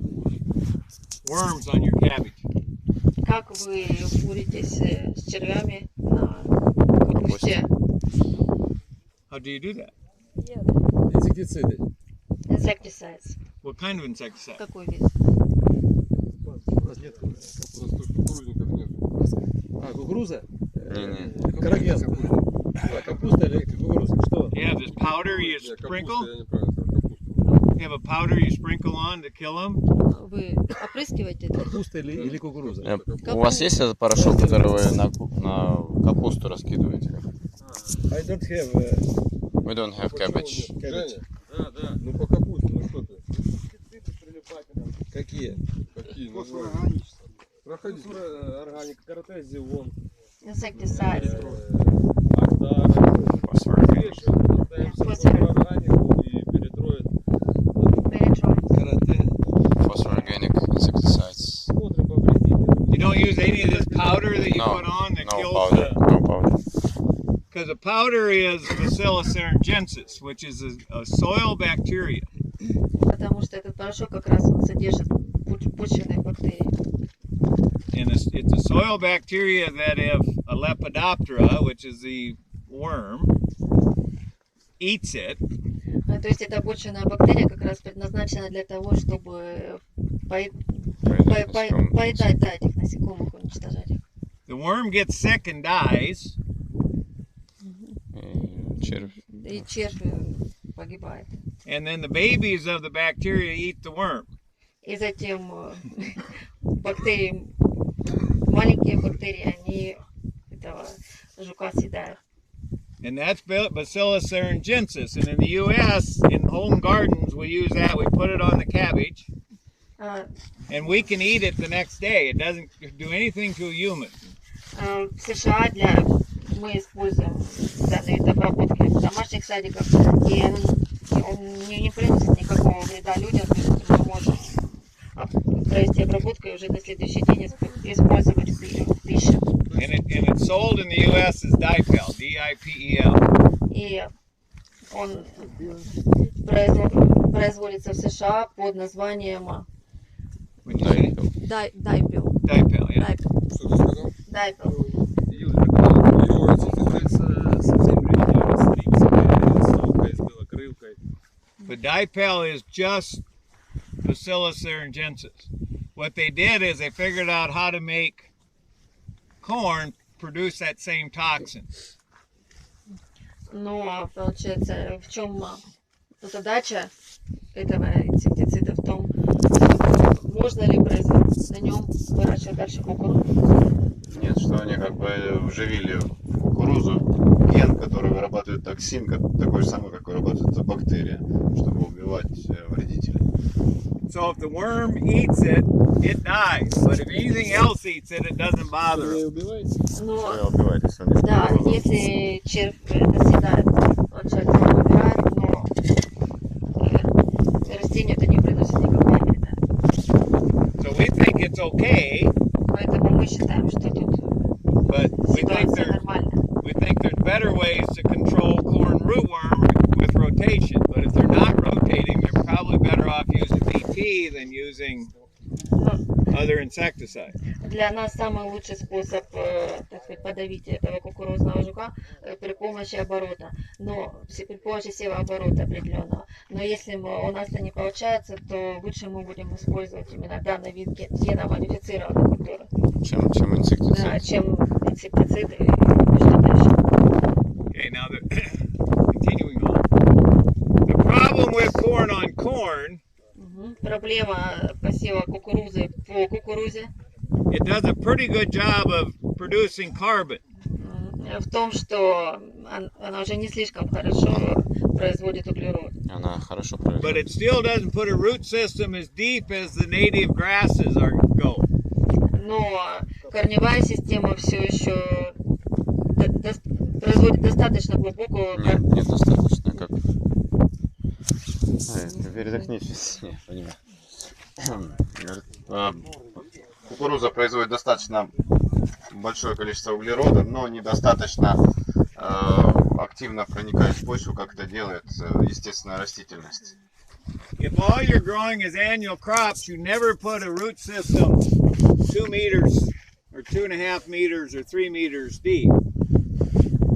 worms on your cabbage? Как вы боретесь с червями на капусте? How do you do that? Инсектициды. Insecticides. What kind of insecticide? Какой вид? У нас нет Просто кукурузников нет. кукуруза? Не-не. Карагел. Капуста или кукуруза? Что? You have this powder you Нет, sprinkle. капуста, я неправильно сказал, капуста. You have a powder you sprinkle on to kill them. Вы опрыскиваете это? Капуста или кукуруза? У вас есть этот порошок, который вы на капусту раскидываете? I don't have We don't have cabbage. Женя, Да. ну по капусте, ну что ты? Какие? Какие названия? Проходи. Органика, каротезион. Insecticides. Органику и перетроит. Карате. Phosphoorganic insecticides. Смотрим по вредителям. You don't use any of this powder that you No, put on that no kills powder, no powder. because the powder is Bacillus thuringiensis, which is a soil bacteria. Потому что этот порошок как раз он содержит почвенные бактерии. And it's a soil bacteria that if a Lepidoptera, which is the worm, eats it, То есть эта почвенная бактерия как раз предназначена для того, чтобы поедать этих насекомых, уничтожать их. the worm gets sick and dies, Червь. И червь погибает. and then the babies of the bacteria eat the worm. И затем бактерии, маленькие бактерии, они этого жука съедают. And that's Bacillus thuringiensis. And in the U.S., in home gardens, we use that. We put it on the cabbage, and we can eat it the next day. It doesn't do anything to a human. В США мы используем данные обработки в домашних садиках, и он не приносит никакого вреда людям, то есть мы можем провести обработку и уже на следующий день использовать в пищу. And it's sold in the U.S. as Dipel, D-I-P-E-L. И он производится в США под названием Дайпел. Dipel, yeah. Что ты сказал? Дайпел. Его эти Совсем прилетело с трипсикой, с совкой, с белокрылкой. But Dipel is just Bacillus thuringiensis. What they did is they figured out how to make corn produce that same toxin. Но получается, в чем задача этого инсектицида в том, можно ли производить на нем выращивать дальше кукурузу. Нет, что они как бы вживили в кукурузу ген, который вырабатывает токсин, такой же самый, как вырабатывается бактерия, чтобы убивать вредителей. So if the worm eats it, it dies. But if anything else eats it, it doesn't bother it. Но, Убивает, если он не да, если червь это съедает, получается, он убивает, но растению это не приносит никакого вреда. So we think it's okay, Поэтому мы считаем, что тут but ситуация нормальная. we think there's better ways to control corn rootworm with rotation. But if they're not rotating, they're probably better off using BT than using other insecticides. Для нас самый лучший способ, так сказать, подавить этого кукурузного жука при помощи оборота, но при помощи севооборота определенного. Но если у нас это не получается, то лучше мы будем использовать именно данный вид геномодифицированной культуры, чем инсектицид. да, чем инсектициды и что-то еще. Okay, now continuing on. The problem with corn on corn, Проблема посева кукурузы по кукурузе it does a pretty good job of producing carbon. в том, что она уже не слишком хорошо производит углерод. Она хорошо But производит. it still doesn't put a root system as deep as the native grasses go. Но корневая система все еще производит достаточно глубокую. Нет, недостаточно. Как? Передохните. Не, понимаю. Кукуруза производит достаточно большое количество углерода, но недостаточно активно проникает в почву, как это делает естественная растительность. If all you're growing is annual crops, you never put a root system 2 meters or 2.5 meters or 3 meters deep.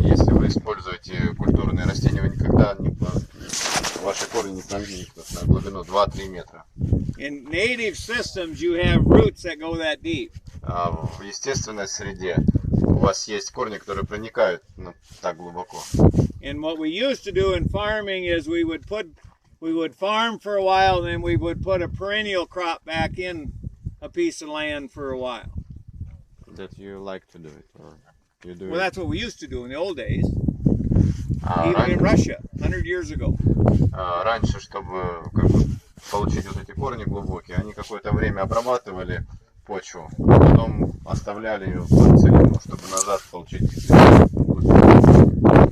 Если вы используете культурные растения, вы никогда ваши корни не проникнут на глубину 2-3 метра. In native systems, you have roots that go that deep. В естественной среде у вас есть корни, которые проникают так глубоко. And what we used to do in farming is we would farm for a while, then we would put a perennial crop back in a piece of land for a while. That you like to do it, or you do Well, it? that's what we used to do in the old days, even in Russia, 100 years ago. Раньше, чтобы как бы получить вот эти корни глубокие, они какое-то время обрабатывали почву, а потом оставляли ее под целину, чтобы назад получить.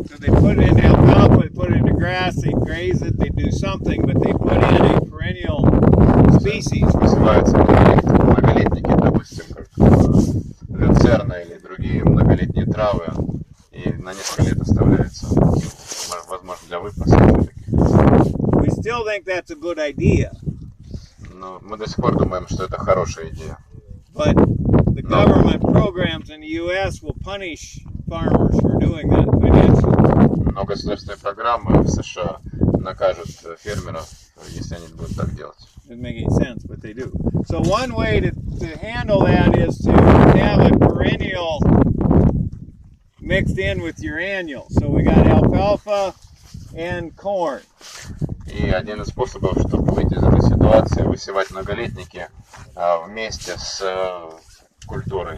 So they put it in alfalfa, they put it in the grass, they graze it, they do something, but they put in a perennial species. Высеваются многолетники, допустим, как люцерна или другие многолетние травы, и на несколько лет оставляются, возможно, для выпаса. We still think that's a good idea. Но мы до сих пор думаем, что это хорошая идея. But the government programs in the U.S. will punish farmers for doing that financially. Но государственные программы в США накажут фермеров, если они будут так делать. Doesn't make any sense, but they do. So one way to handle that is to have a perennial mixed in with your annual. So we got alfalfa and corn. И один из способов, чтобы выйти из этой ситуации, высевать многолетники вместе с культурой.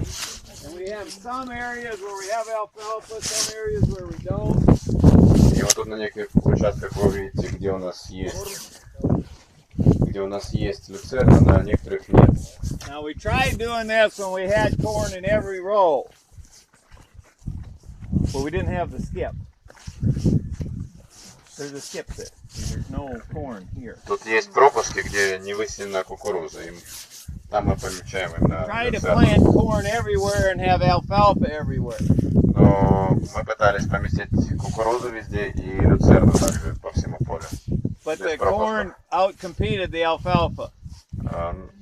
And we have some areas where we have alfalfa, some areas where we don't. И вот тут на некоторых участках вы видите, где у нас есть люцерна, на некоторых нет. Now we tried doing this when we had corn in every row, but we didn't have the skip. There's a skip there. There's no corn here. Тут есть пропуски, где не высеяна кукуруза. И там мы помечаем именно Try to люцерну. plant corn everywhere and have alfalfa everywhere. Но мы пытались поместить кукурузу везде и люцерну также по всему полю. But Без the пропусков. corn outcompeted the alfalfa.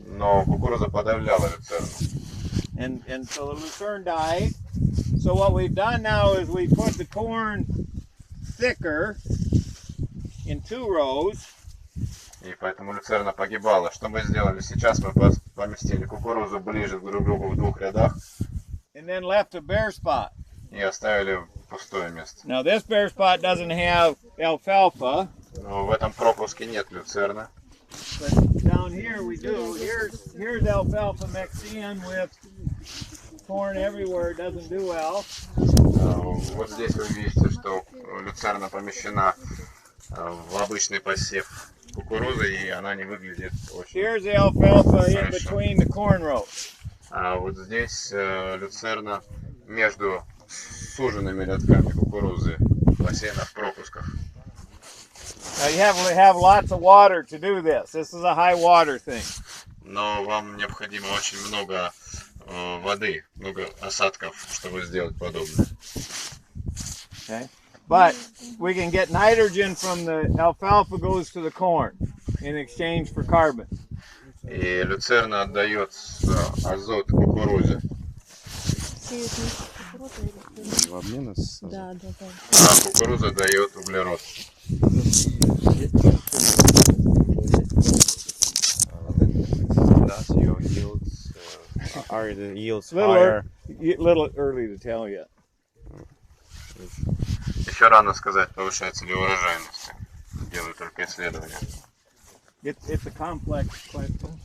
Но кукуруза подавляла люцерну. And so the lucerne died. So what we've done now is we put the corn thicker in 2 rows. И поэтому люцерна погибала. Что мы сделали сейчас? Мы поместили кукурузу ближе друг к другу в 2 рядах And then left a bare spot. и оставили пустое место. Now this bare spot doesn't have alfalfa, Но в этом пропуске нет люцерны. but down here we do. Here's alfalfa mixed in with corn everywhere. It doesn't do well. Вот здесь вы видите, что люцерна помещена в обычный посев кукурузы, и она не выглядит очень Here's the alfalfa in хорошо. between the corn rows. А вот здесь люцерна между суженными рядками кукурузы, посеяна в пропусках. Now you have to have lots of water to do this. This is a high water thing. Но вам необходимо очень много воды, много осадков, чтобы сделать подобное. Okay. But we can get nitrogen from the alfalfa goes to the corn in exchange for carbon. И люцерна отдает азот кукурузе. В обмен с азотом. А кукуруза дает углерод. Does your yields are the yields higher? Little early to tell yet. Еще рано сказать, повышается ли урожайность. Делаю только исследования. It's a complex question.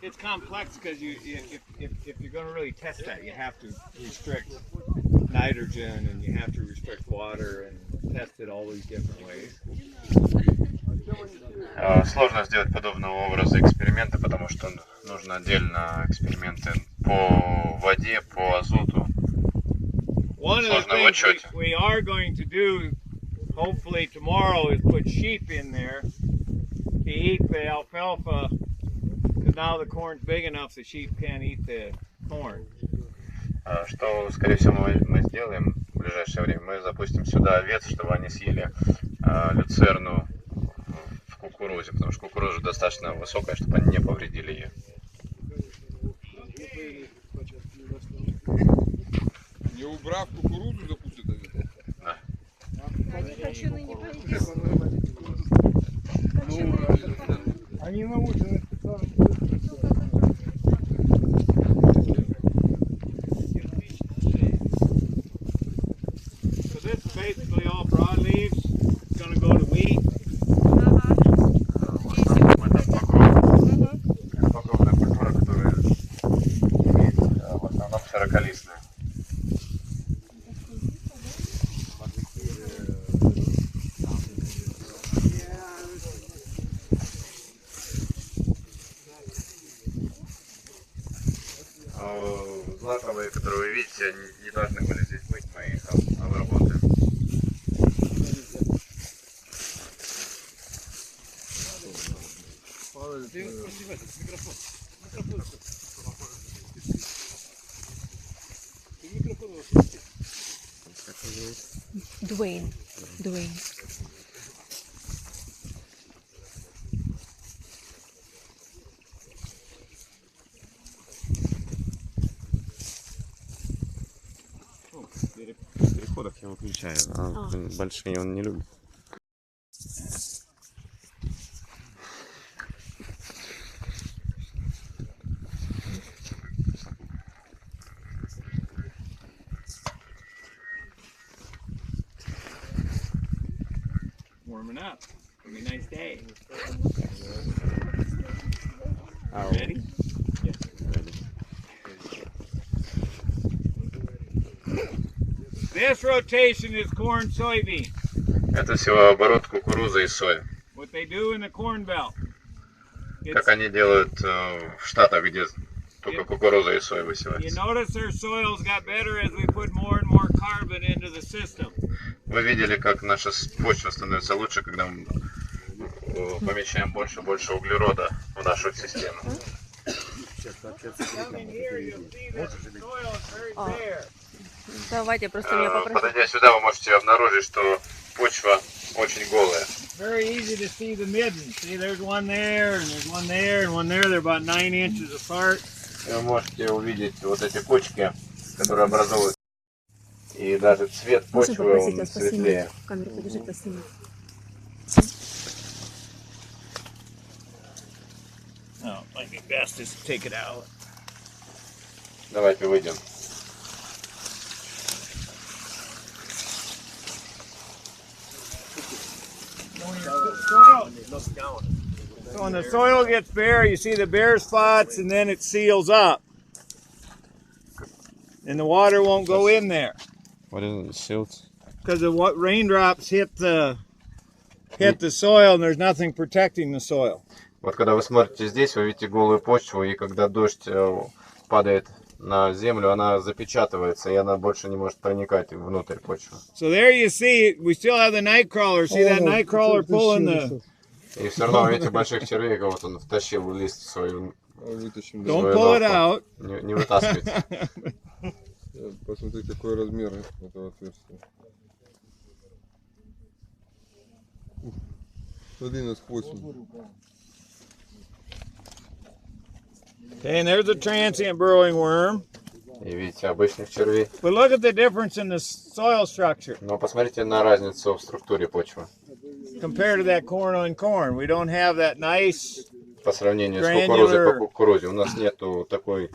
It's complex because if you're going to really test that, you have to restrict nitrogen and you have to restrict water and test it all these different ways. Сложно сделать подобного образа эксперименты, потому что нужно отдельно эксперименты по воде, по азоту. One of the Сложно в things отчете. we are going to do, hopefully tomorrow, is put sheep in there to eat the alfalfa, because now the corn's big enough the sheep can't eat the corn. Что, скорее всего, мы сделаем в ближайшее время? Мы запустим сюда овец, чтобы они съели люцерну в кукурузе, потому что кукуруза достаточно высокая, чтобы они не повредили ее. Не убрав кукурузу, запустит овец? Да. Они кочаны не поедят. Они научены специально. So this is basically all broadleaves. It's going to go to wheat. Покровная культура, которая в основном широколистная. Злаковые, которые вы видите, они не должны были здесь быть, мы их обработаем. Дуэйн. Дуэйн. В переходах я выключаю, а большие он не любит. Warming up. It'll be a nice day. Oh. Ready? Yes, ready. This rotation is corn soybean. Это всего оборот кукурузы и сои. What they do in the corn belt. Как они делают в Штатах, где только кукуруза и соя You высеваются. notice their soils got better as we put more and more carbon into the system. Вы видели, как наша почва становится лучше, когда мы помещаем больше и больше углерода в нашу систему. Down in here, you'll see that the soil is very bare. Давайте, просто меня попросили. Подойдя сюда, вы можете обнаружить, что почва очень голая. Very easy to see the middens. See, there's one there, and there's one there, and one there. They're about 9 inches apart. Вы можете увидеть вот эти кочки, которые образуют. И даже цвет почвы, он светлее. Камеру подержи, поснимай. Oh, I think best is to take it out. Давайте выйдем. So when the soil gets bare, you see the bare spots, and then it seals up. And the water won't go in there. What is it, silt? Because of what raindrops hit the soil, and there's nothing protecting the soil. Вот когда вы смотрите здесь, вы видите голую почву, и когда дождь падает на землю, она запечатывается, и она больше не может проникать внутрь почвы. So there you see, we still have the night crawler. See that night crawler pulling the... И все равно, видите, больших червей, вот он втащил лист свой. Вытащим. Don't pull it out. Не вытаскивайте. Посмотри, какой размер этого отверстия. Смотри, насквозь. Okay, and there's a transient burrowing worm. И видите, обычных червей. But look at the difference in the soil structure Но посмотрите на разницу в структуре почвы. compared to that corn on corn. We don't have that nice... По сравнению с кукурузой по кукурузе. У нас нету такой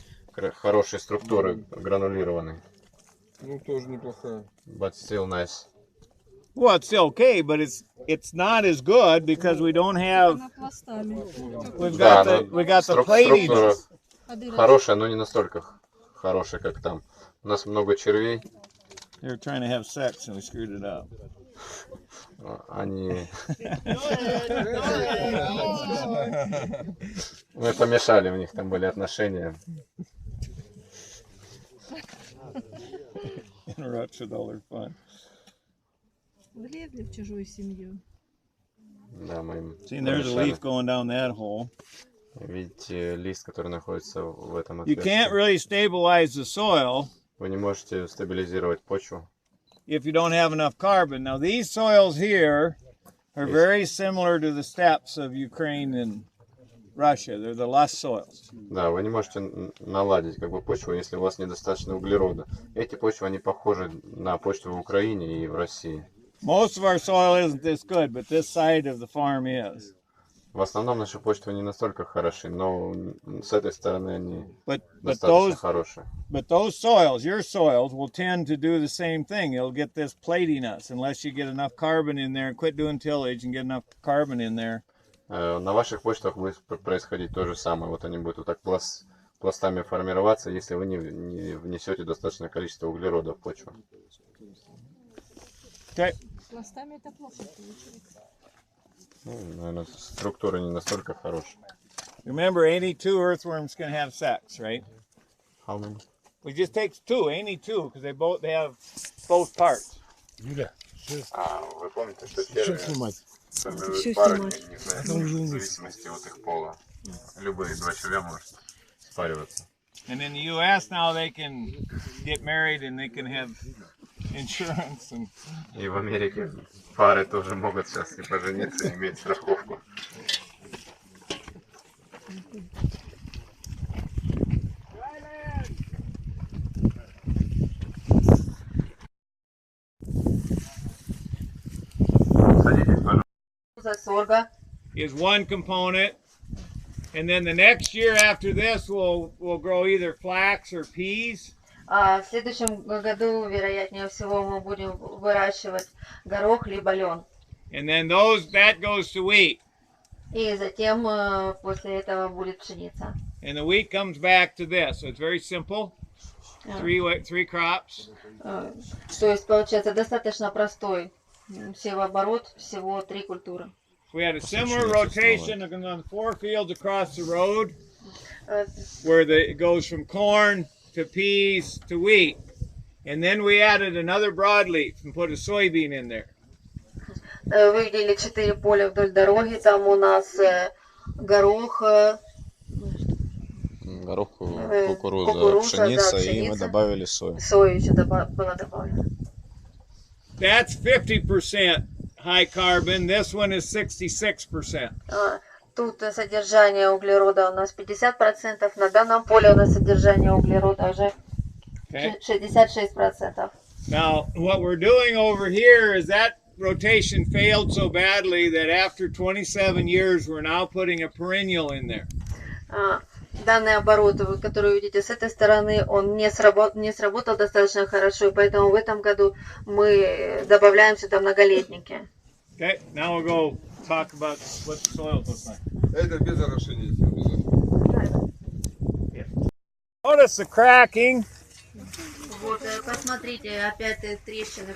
хорошей структуры гранулированной. Ну, тоже неплохая. But still nice. Well, it's still okay, but it's not as good because we don't have... we got the plating. Структура хорошая, но не настолько хорошая, как там. У нас много червей. They were trying to have sex and we screwed it up. Они... Мы помешали, у них там были отношения. interrupts with all their fun. Влезли в чужую семью. Да, мы им See, there's a leaf going down that hole. Видите лист, который находится в этом You can't отверстии. really stabilize the soil Вы не можете стабилизировать почву, if you don't have enough carbon. Now, these soils here are very similar to the steppes of Ukraine and Russia. They're the loess soils. Да, вы не можете наладить как бы почву, если у вас недостаточно углерода. Эти почвы, они похожи на почву в Украине и в России. Most of our soil isn't this good, but this side of the farm is. В основном наши почвы не настолько хороши, но с этой стороны они But достаточно хорошие. those soils, your soils, will tend to do the same thing. It'll get this platiness unless you get enough carbon in there and quit doing tillage and get enough carbon in there. На ваших почвах будет происходить то же самое. Вот они будут вот так пластами формироваться, если вы не внесете достаточное количество углерода в почву. Okay. Пластами это плохо получается. Ну, наверное, структура не настолько хорошая. Remember, any two earthworms can have sex, right? How many? We just take two, any two, because they have both parts. Вы помните, что первые Всё пары снимать. в зависимости от их пола. Любые два червя могут спариваться. And in the U.S. now they can get married and they can have insurance. And И в Америке пары тоже могут сейчас и пожениться, и иметь страховку. Садитесь, пожалуйста. Сорга. is one component, and then the next year after this we'll grow either flax or peas. А в следующем году, вероятнее всего, мы будем выращивать горох либо лен. And then that goes to wheat. И затем после этого будет пшеница. And the wheat comes back to this. So it's very simple. Three crops. То есть получается достаточно простой севооборот, всего 3 культуры. We had a similar rotation on 4 fields across the road, where it goes from corn to peas to wheat, and then we added another broadleaf and put a soybean in there. Вы видели 4 поля вдоль дороги, там у нас горох, Кукуруза, пшеница, и мы добавили сою. Сою еще было добавлено. That's 50% high carbon. This one is 66%. Тут содержание углерода у нас 50%, на данном поле у нас содержание углерода уже 66%. Now, what we're doing over here is that rotation failed so badly that after 27 years, we're now putting a perennial in there. Данный оборот, который вы видите с этой стороны, он не сработал достаточно хорошо, и поэтому в этом году мы добавляем сюда многолетники. Okay, now we'll go talk about what the soil looks like. Это без орошения. Notice the cracking. Вот, посмотрите, опять трещины.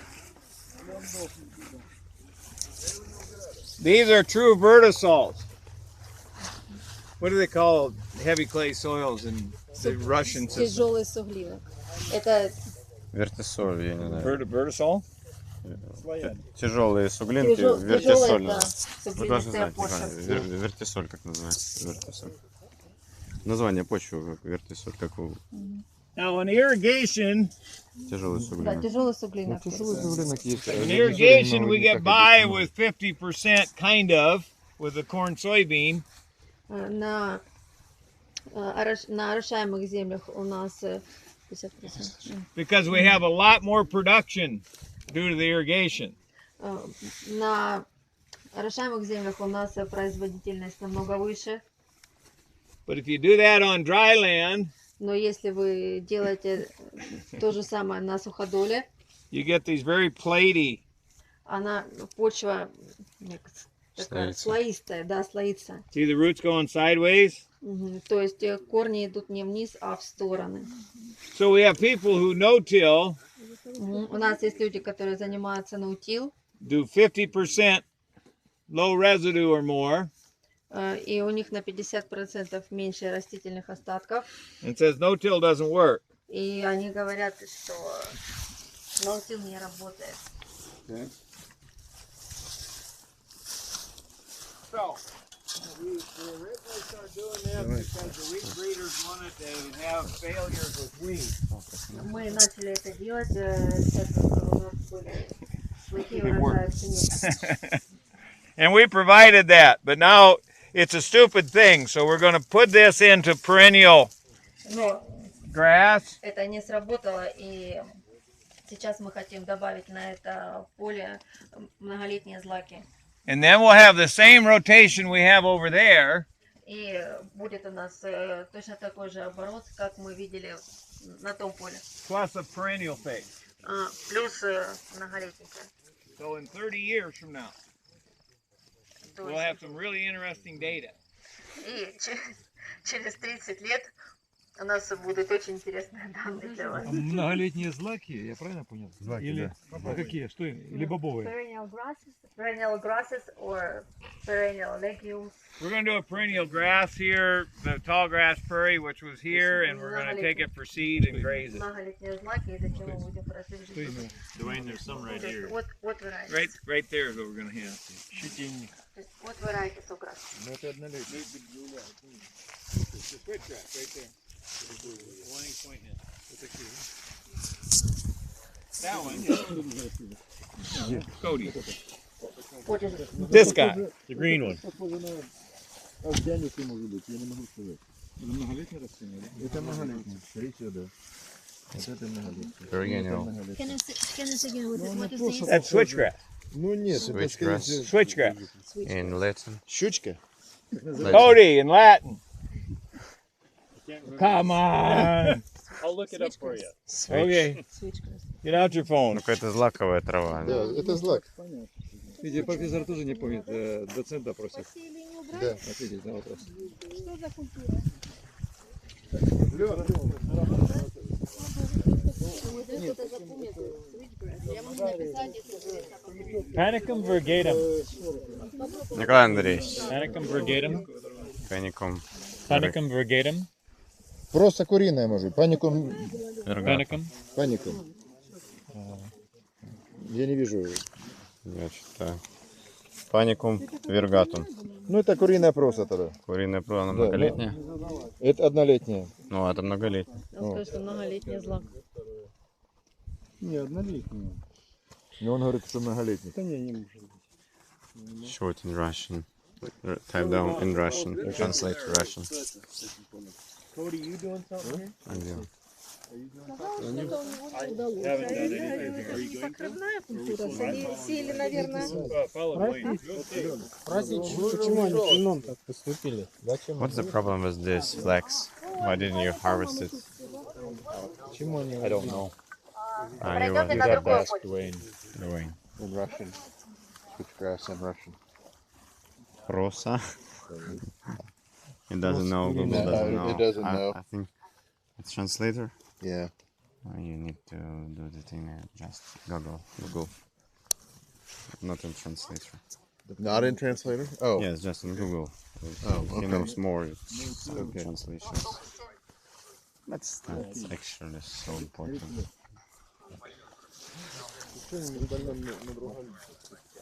These are true vertisols. What do they call heavy clay soils in the Russian system? Тяжелый суглинок. Это Вертисоль, я не знаю. Vertisol? Тяжелые суглинки, тяжелая, вертисоль. да, Вы должны суглинистая знать, почва. вертисоль как называется. Вертисоль. Название почвы как вертисоль, как у Now in irrigation, тяжелый Да, суглинок. тяжелый суглинок. Тяжелый суглинок есть. in irrigation we get by with 50% kind of with the corn soybean. На орошаемых землях у нас 50%. Because we have a lot more production due to the irrigation. На орошаемых землях у нас производительность намного выше. But if you do that on dry land, Но если вы делаете то же самое на суходоле, you get these very platy. она почва такая Слоится. слоистая, да, слоится. See the roots going sideways? То есть корни идут не вниз, а в стороны. So we have people who no-till У нас есть люди, которые занимаются наутил, do 50% low residue or more, и у них на 50% меньше растительных остатков. and says no-till doesn't work. И они говорят, что Наутил не работает. Okay. So, we originally started doing this because the wheat breeders wanted to have failures with wheat. Мы начали это делать, так как у нас были плохие урожаи пшеницы. And we provided that, but now it's a stupid thing, so we're going to put this into perennial Но grass. это не сработало, и сейчас мы хотим добавить на это поле многолетние злаки. And then we'll have the same rotation we have over there. И будет у нас точно такой же оборот, как мы видели на том поле. Plus a perennial phase. Плюс многолетники. So in 30 years from now, we'll have some really interesting data. И через 30 лет у нас будут очень интересные данные для вас. Многолетние злаки, я правильно понял? Злаки, или, да. А какие? Что? Или бобовые? Perennial grasses or perennial legumes. We're going to do a perennial grass here, the tall grass prairie, which was here, and we're going to take it for seed and graze it. Многолетние злаки, и затем мы будем просвещать. Duэйн, there's some right here. Вот varieties. Right there is what we're going to have. Щетинник. Вот varieties of grass. Ну это однолетний. The switchgrass right there. One he's pointing at. That one. Cody. This guy. The green one. Многолетнее растение, да? Это многолетнее. Скорее всего, да. Вот это многолетнее. Perennial. That's switchgrass. Ну нет, это скорее всего. Switchgrass. In Latin. Щучка? Cody in Latin. Come on. I'll look it up for you. Okay. Get out your phone. Какая-то злаковая трава. Да, это злак. Видите, профессор тоже не помнит, доцента просит. Да. Ответить на вопрос. Что за культура? Panicum virgatum. Николай Андреевич. Panicum virgatum. Паником. Panicum virgatum. Просто куриная, может быть. Паникум. Panicum. Паникум. Я не вижу. Я читаю. Паникум вергатум. Ну это куриная просто тогда. Куриная прова, она Да, многолетняя. Это однолетняя. Ну, это многолетняя. Он скажет, что многолетний злак. Не, однолетняя. Но он говорит, что многолетний. Да не может быть. Short in Russian. Type down in Russian. Translate to Russian. Cody, you doing something here? I do. Покрывная культура. Сели, наверное. Почему они с вином так поступили? Зачем? What's the problem with this flax? Why didn't you harvest it? Почему они? I don't know. Пройдемте на другой поле. Duэйн. In Russian. Switchgrass in Russian. Rosa. It doesn't know. Google doesn't know. It doesn't know. I think it's translator. Yeah. You need to do the thing. Just Google. Not in translator. Not in translator? Oh. Yes, just in Google. Oh, He okay. knows more translations. That's actually so important.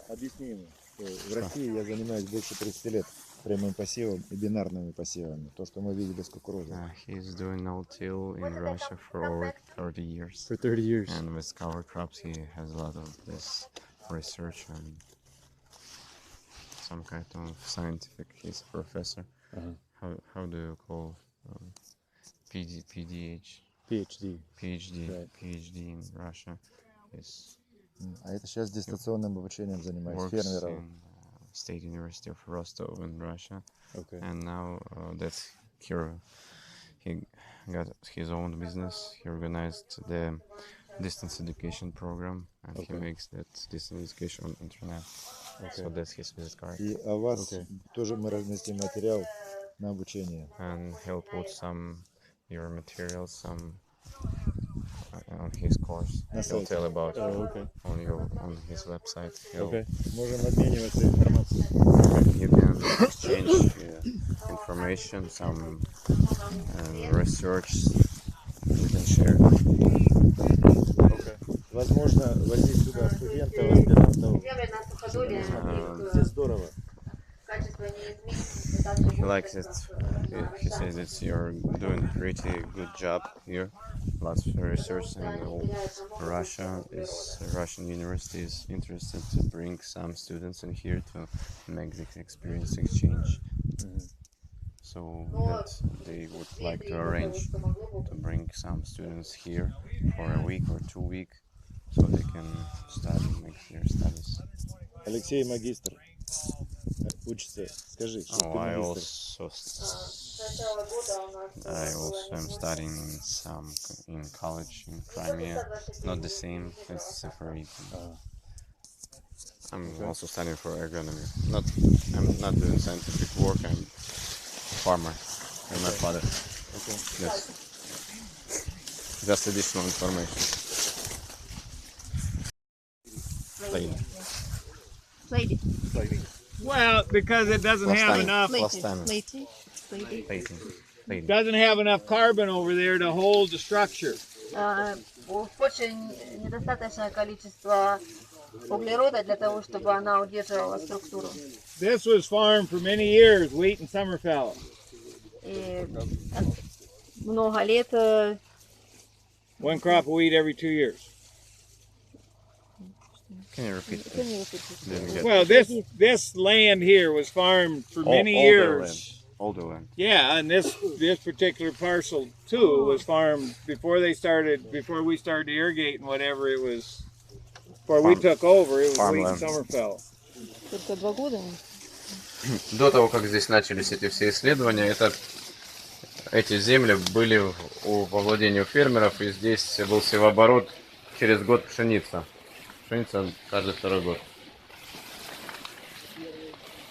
Объясни ему, что в России я занимаюсь больше 30 лет прямым посевом и бинарными посевами. То, что мы видели с кукурузой. He's doing no-till in Russia for over 30 years. For 30 years. And with cover crops, he has a lot of this research and some kind of scientific. He's a professor. How do you call PhD? PhD. Right. PhD in Russia is. А это сейчас дистанционным обучением занимаюсь Works фермеров. in State University of Rostov in Russia. Okay. And now that's here. He got his own business. He organized the distance education program, and he makes that distance education on internet. So that's his business card. И о вас тоже мы разместим материал на обучение. And he'll put some your materials, some on his course. He'll tell about on his website. Можем обмениваться информацией. You can exchange information, some research you can share. возможно, возить сюда студентов, аспирантов. Здесь здорово. He likes it. He says that you're doing a pretty good job here. Lots of research, and Russian university is interested to bring some students in here to make the experience exchange. So that they would like to arrange to bring some students here for a week or 2 weeks, so they can study, make their studies. Алексей магистр. Учится. Скажи, что ты I магистр. also am studying in college in Crimea. Not the same, it's separate. I'm also studying for agronomy. I'm not doing scientific work. I'm a farmer. I'm my father. Okay. Yes. Just additional information. Lady. Well, because it doesn't have enough. Doesn't have enough carbon over there to hold the structure. В почве недостаточное количество углерода для того, чтобы она удерживала структуру. This was farmed for many years, wheat and summer fallow. И много лет. One crop of wheat every 2 years. Can you repeat? Well, this land here was farmed for many years. Older land. Yeah, and this particular parcel too was farmed before we started to irrigate and whatever. It was before we took over. It was wheat and summer fallow. Только 2 года. До того, как здесь начались эти все исследования, эти земли были во владении у фермеров, и здесь был севооборот через год пшеница. Пшеница каждый 2-й год.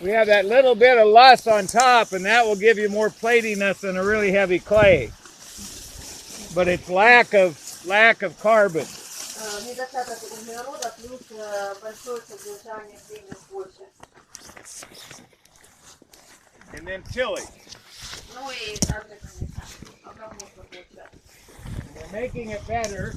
We have that little bit of loess on top, and that will give you more platiness than a really heavy clay. But it's lack of carbon. And then tillage. We're making it better.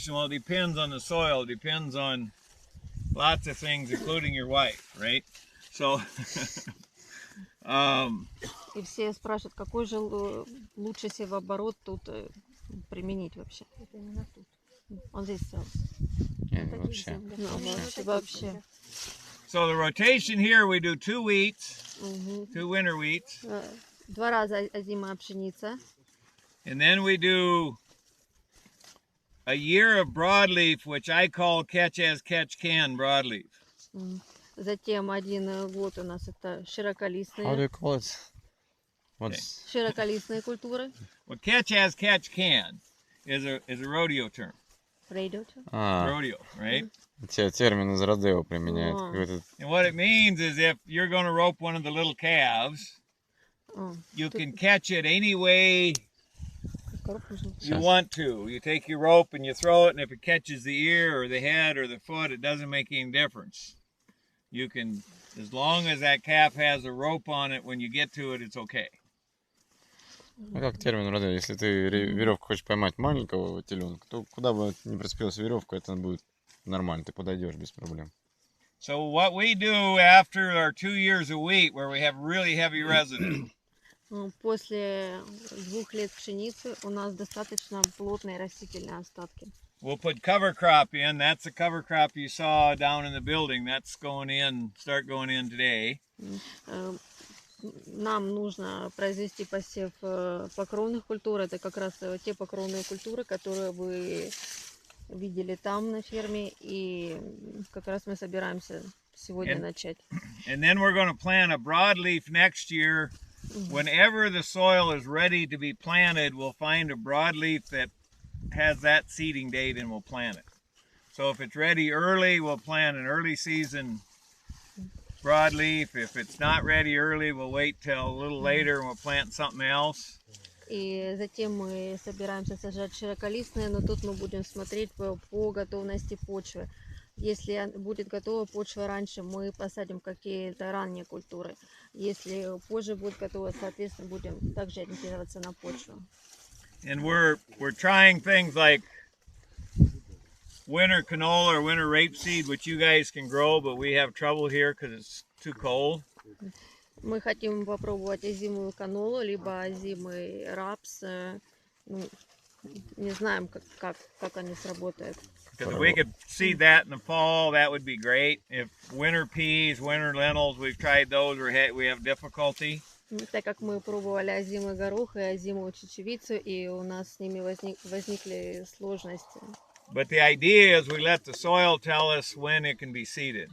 Well, depends on the soil, depends on lots of things, including your wife, right? So, И все спрашивают, какой же лучше севооборот тут применить вообще? Это именно тут. Он здесь селся. Вообще. So the rotation here, we do 2 wheats, 2 winter wheats. 2 раза озимая пшеница. And then we do a year of broadleaf, which I call catch as catch can broadleaf. Затем 1 год у нас это широколистные. How do you call it? Широколистные культуры. Well, catch as catch can is a rodeo term. Rodeo, right? Термин из родео применяет. And what it means is if you're going to rope one of the little calves, you can catch it any way you want to. You take your rope and you throw it, and if it catches the ear or the head or the foot, it doesn't make any difference. You can, as long as that calf has a rope on it, when you get to it, it's okay. Ну как термин родео, если ты веревку хочешь поймать маленького теленка, то куда бы ни прицепилась веревка, это будет нормально, ты подойдешь без проблем. So what we do after our 2 years of wheat, where we have really heavy residue. После 2 лет пшеницы у нас достаточно плотные растительные остатки. We'll put cover crop in. That's the cover crop you saw down in the building. That's start going in today. Нам нужно произвести посев покровных культур. Это как раз те покровные культуры, которые вы видели там на ферме. И как раз мы собираемся сегодня начать. And then we're going to plant a broadleaf next year. Whenever the soil is ready to be planted, we'll find a broadleaf that has that seeding date and we'll plant it. So if it's ready early, we'll plant an early season broadleaf. If it's not ready early, we'll wait till a little later and we'll plant something else. И затем мы собираемся сажать широколистные, но тут мы будем смотреть по готовности почвы. Если будет готова почва раньше, мы посадим какие-то ранние культуры. Если позже будет готова, соответственно, будем также ориентироваться на почву. And we're trying things like winter canola or winter rapeseed, which you guys can grow, but we have trouble here because it's too cold. Мы хотим попробовать озимую канолу, либо озимый рапс. Ну, не знаем, как они сработают. Because if we could seed that in the fall, that would be great. If winter peas, winter lentils, we've tried those, we have difficulty. Так как мы пробовали озимый горох и озимую чечевицу, и у нас с ними возникли сложности. But the idea is we let the soil tell us when it can be seeded.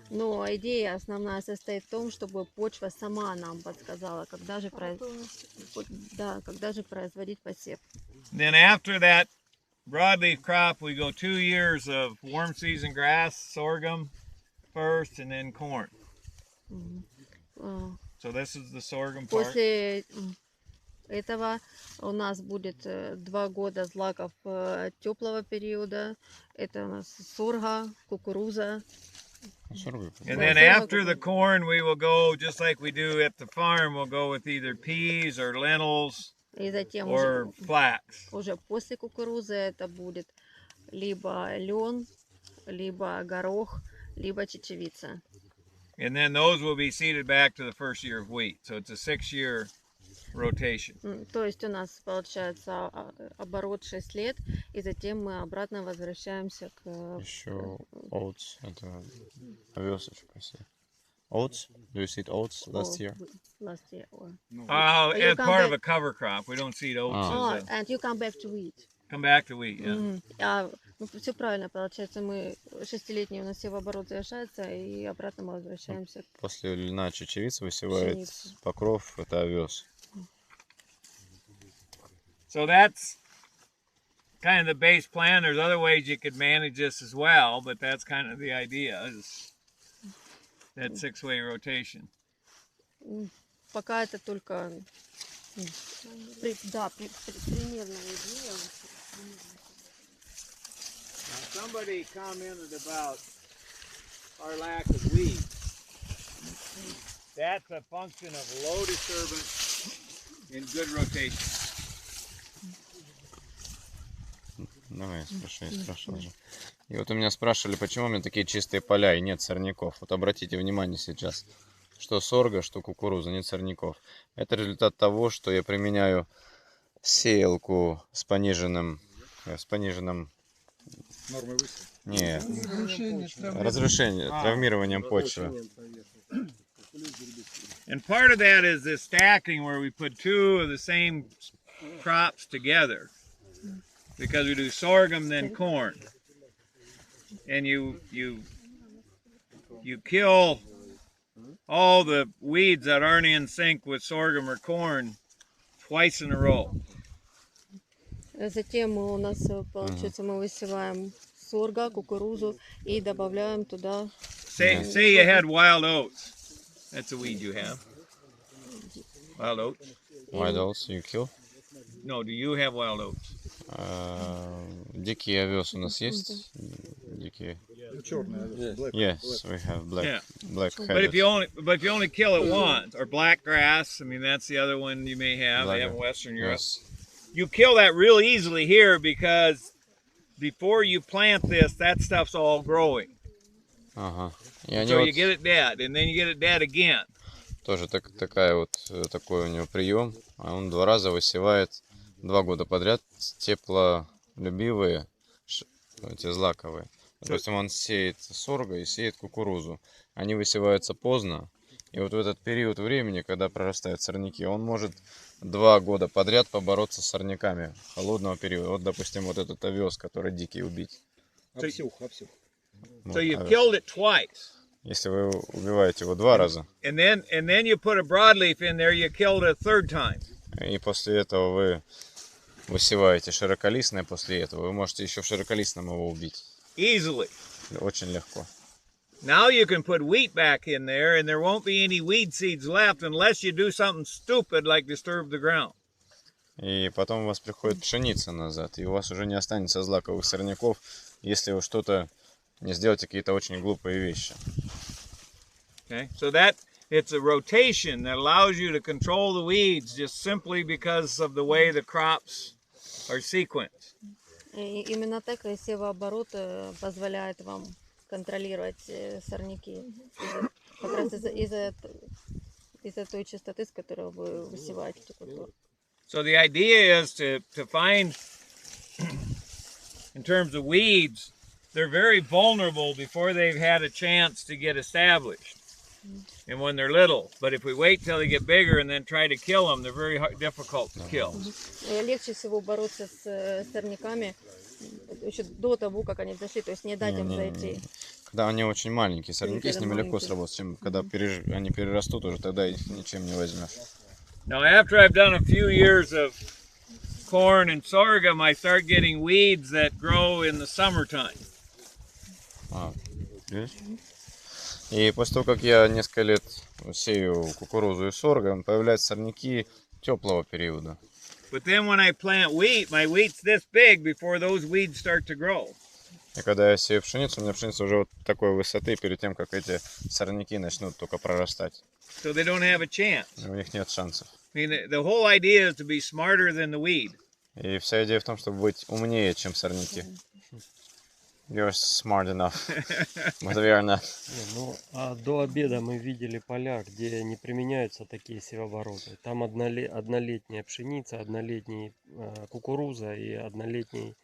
Но идея основная состоит в том, чтобы почва сама нам подсказала, когда же производить посев. Then after that broadleaf crop, we go 2 years of warm season grass, sorghum first, and then corn. So this is the sorghum part. После этого у нас будет 2 года злаков теплого периода. Это у нас сорга, кукуруза. And then after the corn, we will go just like we do at the farm. We'll go with either peas or lentils or flax. Уже после кукурузы это будет либо лен, либо горох, либо чечевица. And then those will be seeded back to the first year of wheat. So it's a 6-year rotation. То есть у нас получается оборот 6 лет, и затем мы обратно возвращаемся к... Еще oats, это овес еще посеять. Oats? Do you seed oats last year? Last year. As part of a cover crop. We don't seed oats. And you come back to wheat. Come back to wheat, yeah. Ну, все правильно, получается, мы 6-летний у нас севооборот завершается, и обратно мы возвращаемся. После льна чечевица высевает покров, это овес. So that's kind of the base plan. There's other ways you could manage this as well, but that's kind of the idea, is that 6-way rotation. Пока это только примерная идея. Now, somebody commented about our lack of weeds. That's a function of low disturbance and good rotation. Давай, спрашивай же. И вот у меня спрашивали, почему у меня такие чистые поля и нет сорняков. Вот обратите внимание сейчас, что сорга, что кукуруза, нет сорняков. Это результат того, что я применяю сеялку с пониженным нет, разрушение, травмированием почвы. And part of that is this stacking where we put 2 of the same crops together. Because we do sorghum then corn. And you kill all the weeds that aren't in sync with sorghum or corn twice in a row. Затем у нас, получается, мы высеваем сорга, кукурузу и добавляем туда... Say you had wild oats. That's a weed you have. Wild oats. Wild oats you kill? No, do you have wild oats? Дикий овес у нас есть? Дикие. Yes, we have black but if you only kill it once, or black grass, I mean that's the other one you may have. They have in Western Europe. Yes. You kill that real easily here because before you plant this, that stuff's all growing. Ага. So you get it dead, and then you get it dead again. Тоже такой у него прием. Он 2 раза высевает 2 года подряд теплолюбивые, эти злаковые. Допустим, он сеет сорго и сеет кукурузу. Они высеваются поздно. И вот в этот период времени, когда прорастают сорняки, он может 2 года подряд побороться с сорняками холодного периода. Вот, допустим, вот этот овес, который дикий, убить. So you've killed it twice. Если вы убиваете его 2 раза. And then you put a broadleaf in there, you killed it a 3rd time. И после этого вы высеваете широколистное, после этого вы можете еще в широколистном его убить. Easily. Очень легко. Now you can put wheat back in there, and there won't be any weed seeds left unless you do something stupid like disturb the ground. И потом у вас приходит пшеница назад, и у вас уже не останется злаковых сорняков, если вы что-то не сделайте какие-то очень глупые вещи. Okay, so that it's a rotation that allows you to control the weeds just simply because of the way the crops are sequenced. И именно так севооборот позволяет вам контролировать сорняки. Как раз из-за той частоты, с которой вы высеваете эту культуру. So the idea is to find, in terms of weeds, they're very vulnerable before they've had a chance to get established. And when they're little, but if we wait till they get bigger and then try to kill them, they're very difficult to kill. Легче всего бороться с сорняками еще до того, как они взошли, то есть не дать им зайти. Когда они очень маленькие, сорняки с ними легко сработать, чем когда они перерастут, уже тогда их ничем не возьмешь. Now, after I've done a few years of corn and sorghum, I start getting weeds that grow in the summertime. И после того, как я несколько лет сею кукурузу и соргом, появляются сорняки теплого периода. But then when I plant wheat, my wheat's this big before those weeds start to grow. И когда я сею пшеницу, у меня пшеница уже вот такой высоты перед тем, как эти сорняки начнут только прорастать. So they don't have a chance. У них нет шансов. I mean, the whole idea is to be smarter than the weed. И вся идея в том, чтобы быть умнее, чем сорняки. You're smart enough, but we are not. Ну, а до обеда мы видели поля, где не применяются такие севообороты. Там однолетняя пшеница, однолетняя кукуруза и однолетняя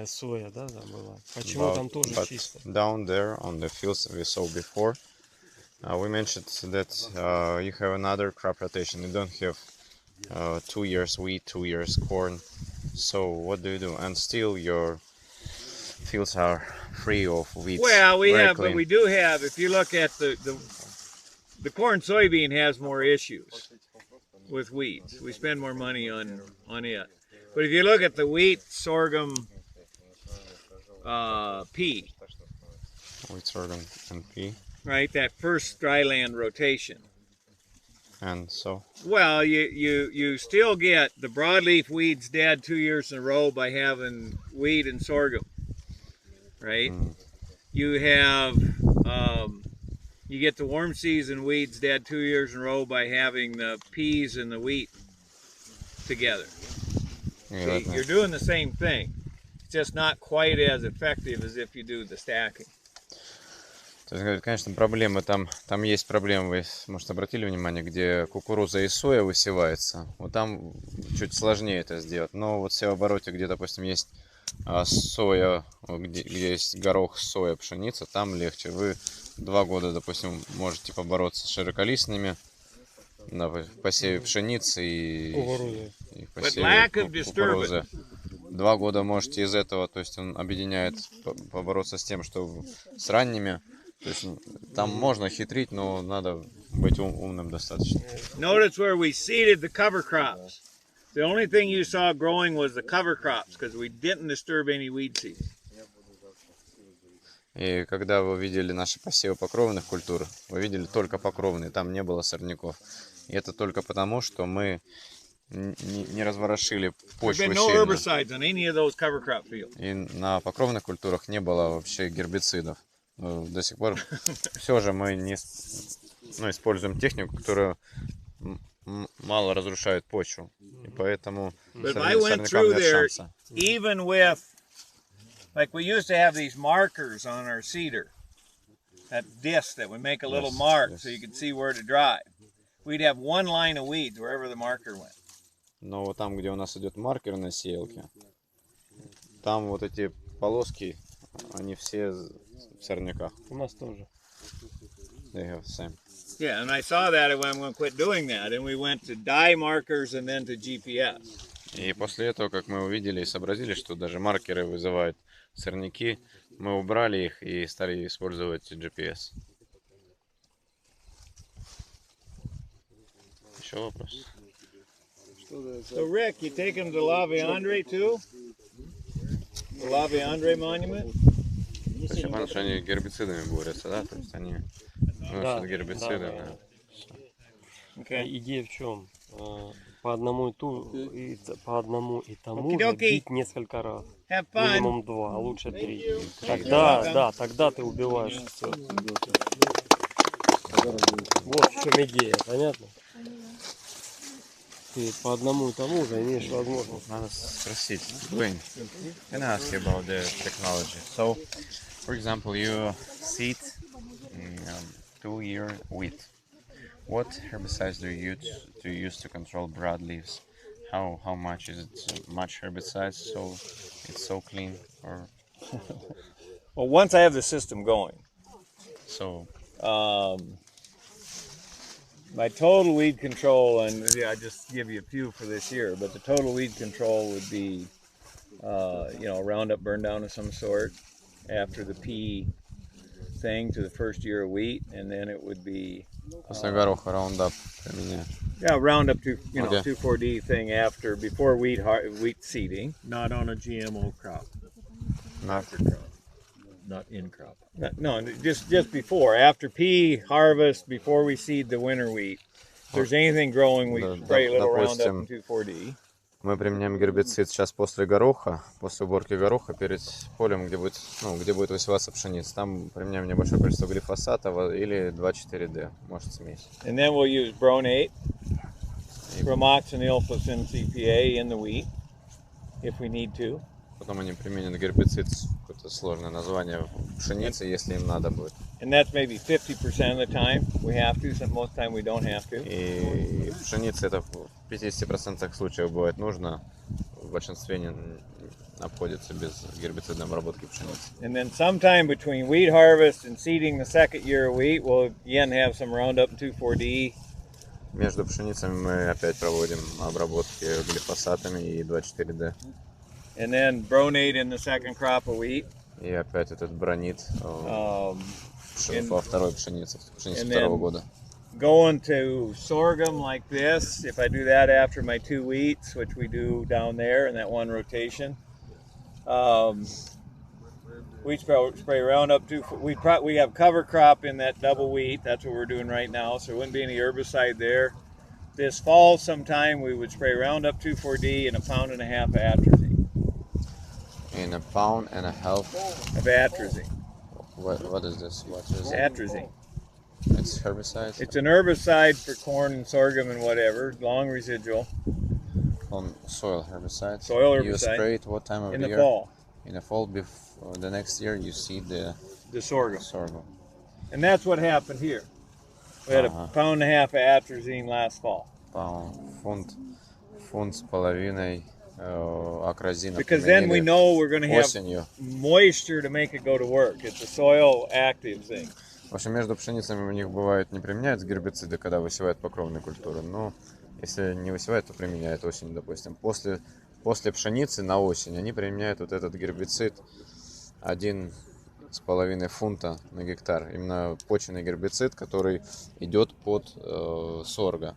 соя, да, там было. Почему там тоже чисто? Down there on the fields we saw before, we mentioned that you have another crop rotation. You don't have 2 years wheat, 2 years corn. So what do you do? And still your fields are free of weeds. Well, but we do have. If you look at the corn soybean has more issues with weeds. We spend more money on it. But if you look at the wheat, sorghum, pea. Wheat, sorghum, and pea. Right, that first dryland rotation. And so? Well, you still get the broadleaf weeds dead 2 years in a row by having wheat and sorghum. Right? You have, you get the warm season weeds dead 2 years in a row by having the peas and the wheat together. See, you're doing the same thing. It's just not quite as effective as if you do the stacking. То есть, конечно, проблемы там есть проблемы, вы, может, обратили внимание, где кукуруза и соя высевается. Вот там чуть сложнее это сделать. Но вот в севообороте, где, допустим, есть соя, где есть горох, соя, пшеница, там легче. Вы 2 года, допустим, можете побороться с широколистными в посеве пшеницы и в посеве кукурузы. 2 года можете из этого, то есть он объединяет, побороться с тем, что с ранними. То есть там можно хитрить, но надо быть умным достаточно. Notice where we seeded the cover crops. The only thing you saw growing was the cover crops because we didn't disturb any weed seeds. И когда вы видели наши посевы покровных культур, вы видели только покровные, там не было сорняков. И это только потому, что мы не разворошили почву сильно. И на покровных культурах не было вообще гербицидов. До сих пор все же мы не используем технику, которая мало разрушает почву. И поэтому сорнякам нет шанса. Even with, like we used to have these markers on our cedar, that disc that would make a little mark so you could see where to drive. We'd have one line of weeds wherever the marker went. Но вот там, где у нас идет маркер на сеялке, там вот эти полоски, они все в сорняках. У нас тоже. They have the same. Yeah, and I saw that and I'm going to quit doing that. And we went to dye markers and then to GPS. И после этого, как мы увидели и сообразили, что даже маркеры вызывают сорняки, мы убрали их и стали использовать GPS. Еще вопрос? So Rick, you take them to La Viandre too? The La Viandre monument? Потому что они гербицидами борются, да? То есть они носят гербициды. Идея в чем? по одному и тому же Okey-dokey. бить несколько раз. Have fun. Минимум 2, а лучше 3. Тогда ты убиваешь все. Вот в чем идея, понятно? Ты по одному и тому же имеешь возможность. Надо спросить. Дуэйн, can I ask you about the technology? So, for example, you seed 2-year wheat. What herbicides do you use to control broadleaves? How much is it? Much herbicides so it's so clean, or Well, once I have the system going, so my total weed control, and I just give you a few for this year, but the total weed control would be, Roundup burn down of some sort after the pea thing to the first year of wheat, and then it would be после гороха Roundup применяю? Roundup to Okay. 2,4-D thing before wheat seeding. Not on a GMO crop. Not Not in crop. No, just before, after pea harvest, before we seed the winter wheat. If there's anything growing, we spray a little Roundup and 2,4-D. Мы применяем гербицид сейчас после гороха, после уборки гороха, перед полем, где будет высеваться пшеница. Там применяем небольшое количество глифосата или 2,4-D, может смесь. And then we'll use Bronate, Bromoxynil plus NCPA in the wheat, if we need to. Потом они применят гербицид, какое-то сложное название, пшеницы, если им надо будет. And that's maybe 50% of the time we have to, so most time we don't have to. И пшеница это в 50% случаев бывает нужно, в большинстве не обходится без гербицидной обработки пшеницы. And then sometime between wheat harvest and seeding the second year of wheat, we'll again have some Roundup and 2,4-D. Между пшеницами мы опять проводим обработки глифосатами и 2,4-D. And then Bronate in the second crop of wheat. И опять этот бронит во второй пшенице второго года. Going to sorghum like this, if I do that after my 2 wheats, which we do down there in that one rotation, we spray Roundup. We have cover crop in that double wheat. That's what we're doing right now, so there wouldn't be any herbicide there. This fall sometime we would spray Roundup 2,4-D and 1.5 pounds of atrazine. In 1.5 pounds of atrazine. What is this? What is it? Atrazine. It's herbicide? It's an herbicide for corn and sorghum and whatever, long residual. On soil herbicide? Soil herbicide. You spray it what time of in the the year? fall. In the fall, before the next year you see the sorghum. And that's what happened here. We had 1.5 pounds of atrazine last fall. Фунт с половиной акразина. Because then we know we're going to have moisture to make it go to work. It's a soil active thing. В общем, между пшеницами у них бывает не применяют гербициды, когда высевают покровные культуры, но если не высевают, то применяют осенью, допустим. После пшеницы на осень они применяют вот этот гербицид 1,5 фунта на гектар. Именно почвенный гербицид, который идет под сорго.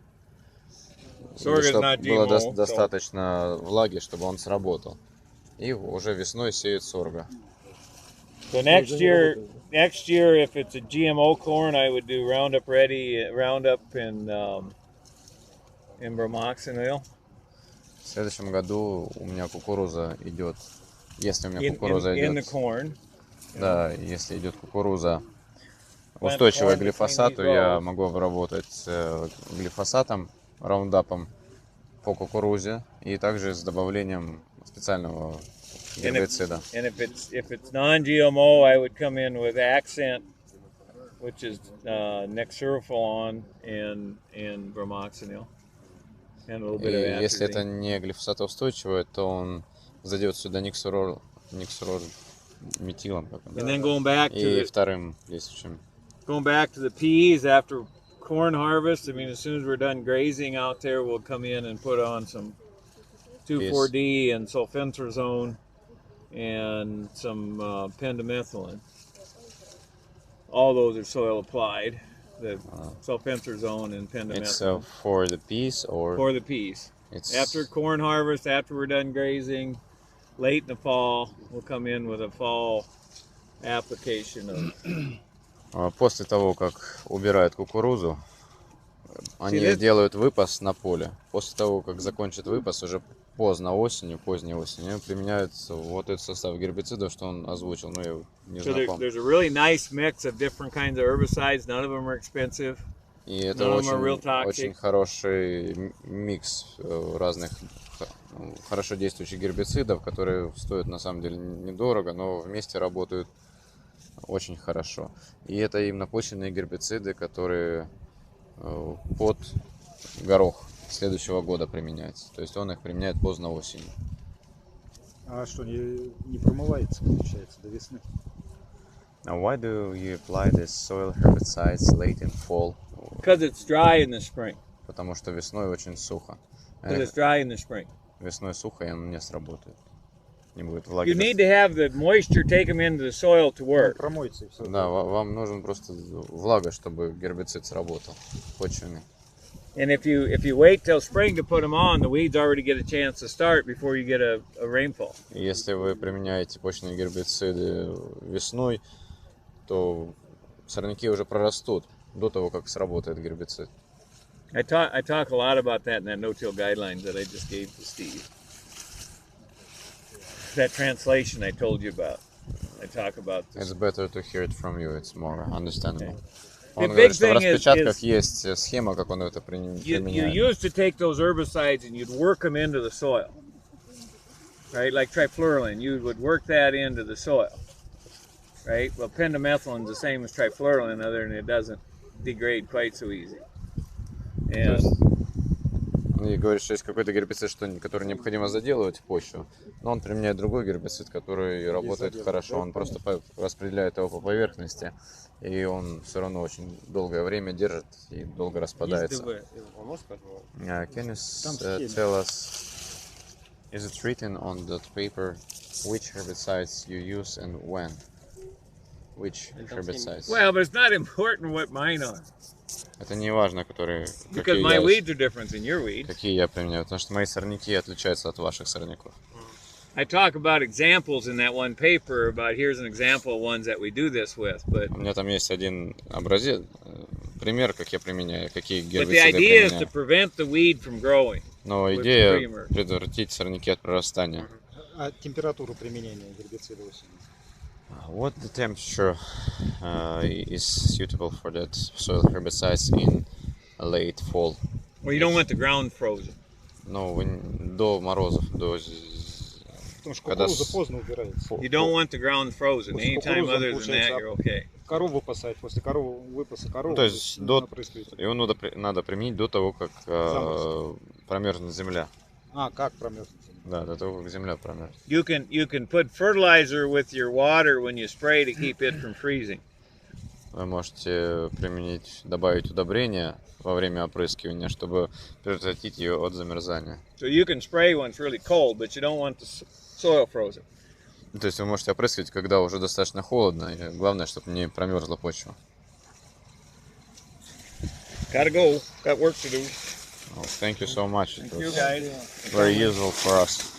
Чтобы было достаточно влаги, чтобы он сработал. И уже весной сеют сорго. So next year, if it's a GMO corn, I would do Roundup and Bromoxynil. В следующем году у меня кукуруза идет, если у меня кукуруза идет, in the corn. Да, если идет кукуруза устойчивая к глифосату, я могу обработать глифосатом, раундапом по кукурузе и также с добавлением специального гербицида. And if it's non-GMO, I would come in with Accent, which is Nexuriflon and Bromoxynil, and a little bit of atrazine. Если это не глифосатоустойчивое, то он задает сюда никсурор метилом. And then going back и вторым действующим. Going back to the peas after corn harvest, I mean, as soon as we're done grazing out there, we'll come in and put on some 2,4-D and sulfentrazone and some pendimethalin. All those are soil applied. The sulfentrazone and pendimethalin. It's for the peas or? For the peas. After corn harvest, after we're done grazing, late in the fall, we'll come in with a fall application of. После того, как убирают кукурузу, они делают выпас на поле. После того, как закончат выпас, уже поздней осенью, они применяют вот этот состав гербицидов, что он озвучил, но я его не знаком. There's a really nice mix of different kinds of herbicides. None of them are expensive. И это очень хороший микс разных хорошо действующих гербицидов, которые стоят на самом деле недорого, но вместе работают очень хорошо. И это именно почвенные гербициды, которые под горох следующего года применяются. То есть он их применяет поздно осенью. А что, не промывается, получается, до весны? Now why do you apply these soil herbicides late in fall? Because it's dry in the spring. Потому что весной очень сухо. Because it's dry in the spring. Весной сухо, и он не сработает. Не будет влаги. You need to have the moisture take them into the soil to work. Промоется и все. Да, вам нужен просто влага, чтобы гербицид сработал. Почвенный. And if you wait till spring to put them on, the weeds already get a chance to start before you get a rainfall. Если вы применяете почвенные гербициды весной, то сорняки уже прорастут до того, как сработает гербицид. I talk a lot about that in that no-till guidelines that I just gave to Steve. That translation I told you about. I talk about this. It's better to hear it from you. It's more understandable. Okay. Он говорит, что в распечатках есть схема, как он это применяет. You used to take those herbicides and you'd work them into the soil, right? Like trifluralin, you would work that into the soil, right? Well, pendimethalin is the same as trifluralin, other than it doesn't degrade quite so easy. And и говорит, что есть какой-то гербицид, который необходимо заделывать в почву, но он применяет другой гербицид, который работает хорошо. Он просто распределяет его по поверхности, и он все равно очень долгое время держит и долго распадается. Can you tell us, is it written on that paper which herbicides you use and when? Which herbicides? Well, but it's not important what mine are. Это не важно, какие я применяю, потому что мои сорняки отличаются от ваших сорняков. I talk about examples in that one paper about here's an example of ones that we do this with, but у меня там есть один образец, пример, как я применяю, какие гербициды the idea применяю. Is to prevent the weed from growing. Но идея предотвратить сорняки от прорастания. А температуру применения гербицида осенью? What the temperature is suitable for that soil herbicides in late fall? Well, you don't want the ground frozen. No, до морозов, до Потому что кукуруза поздно убирается. You don't want the ground frozen. Anytime other than that, you're okay. Корову выпасать, после выпаса коровы. То есть его надо применить до того, как промерзнет земля. А, как промерзнет? Да, до того, как земля промерзнет. You can put fertilizer with your water when you spray to keep it from freezing. Вы можете добавить удобрения во время опрыскивания, чтобы предотвратить ее от замерзания. So you can spray when it's really cold, but you don't want the soil frozen. То есть вы можете опрыскивать, когда уже достаточно холодно, и главное, чтобы не промерзла почва. Gotta go. Got work to do. Thank you so much. Thank you, guys. Very useful for us.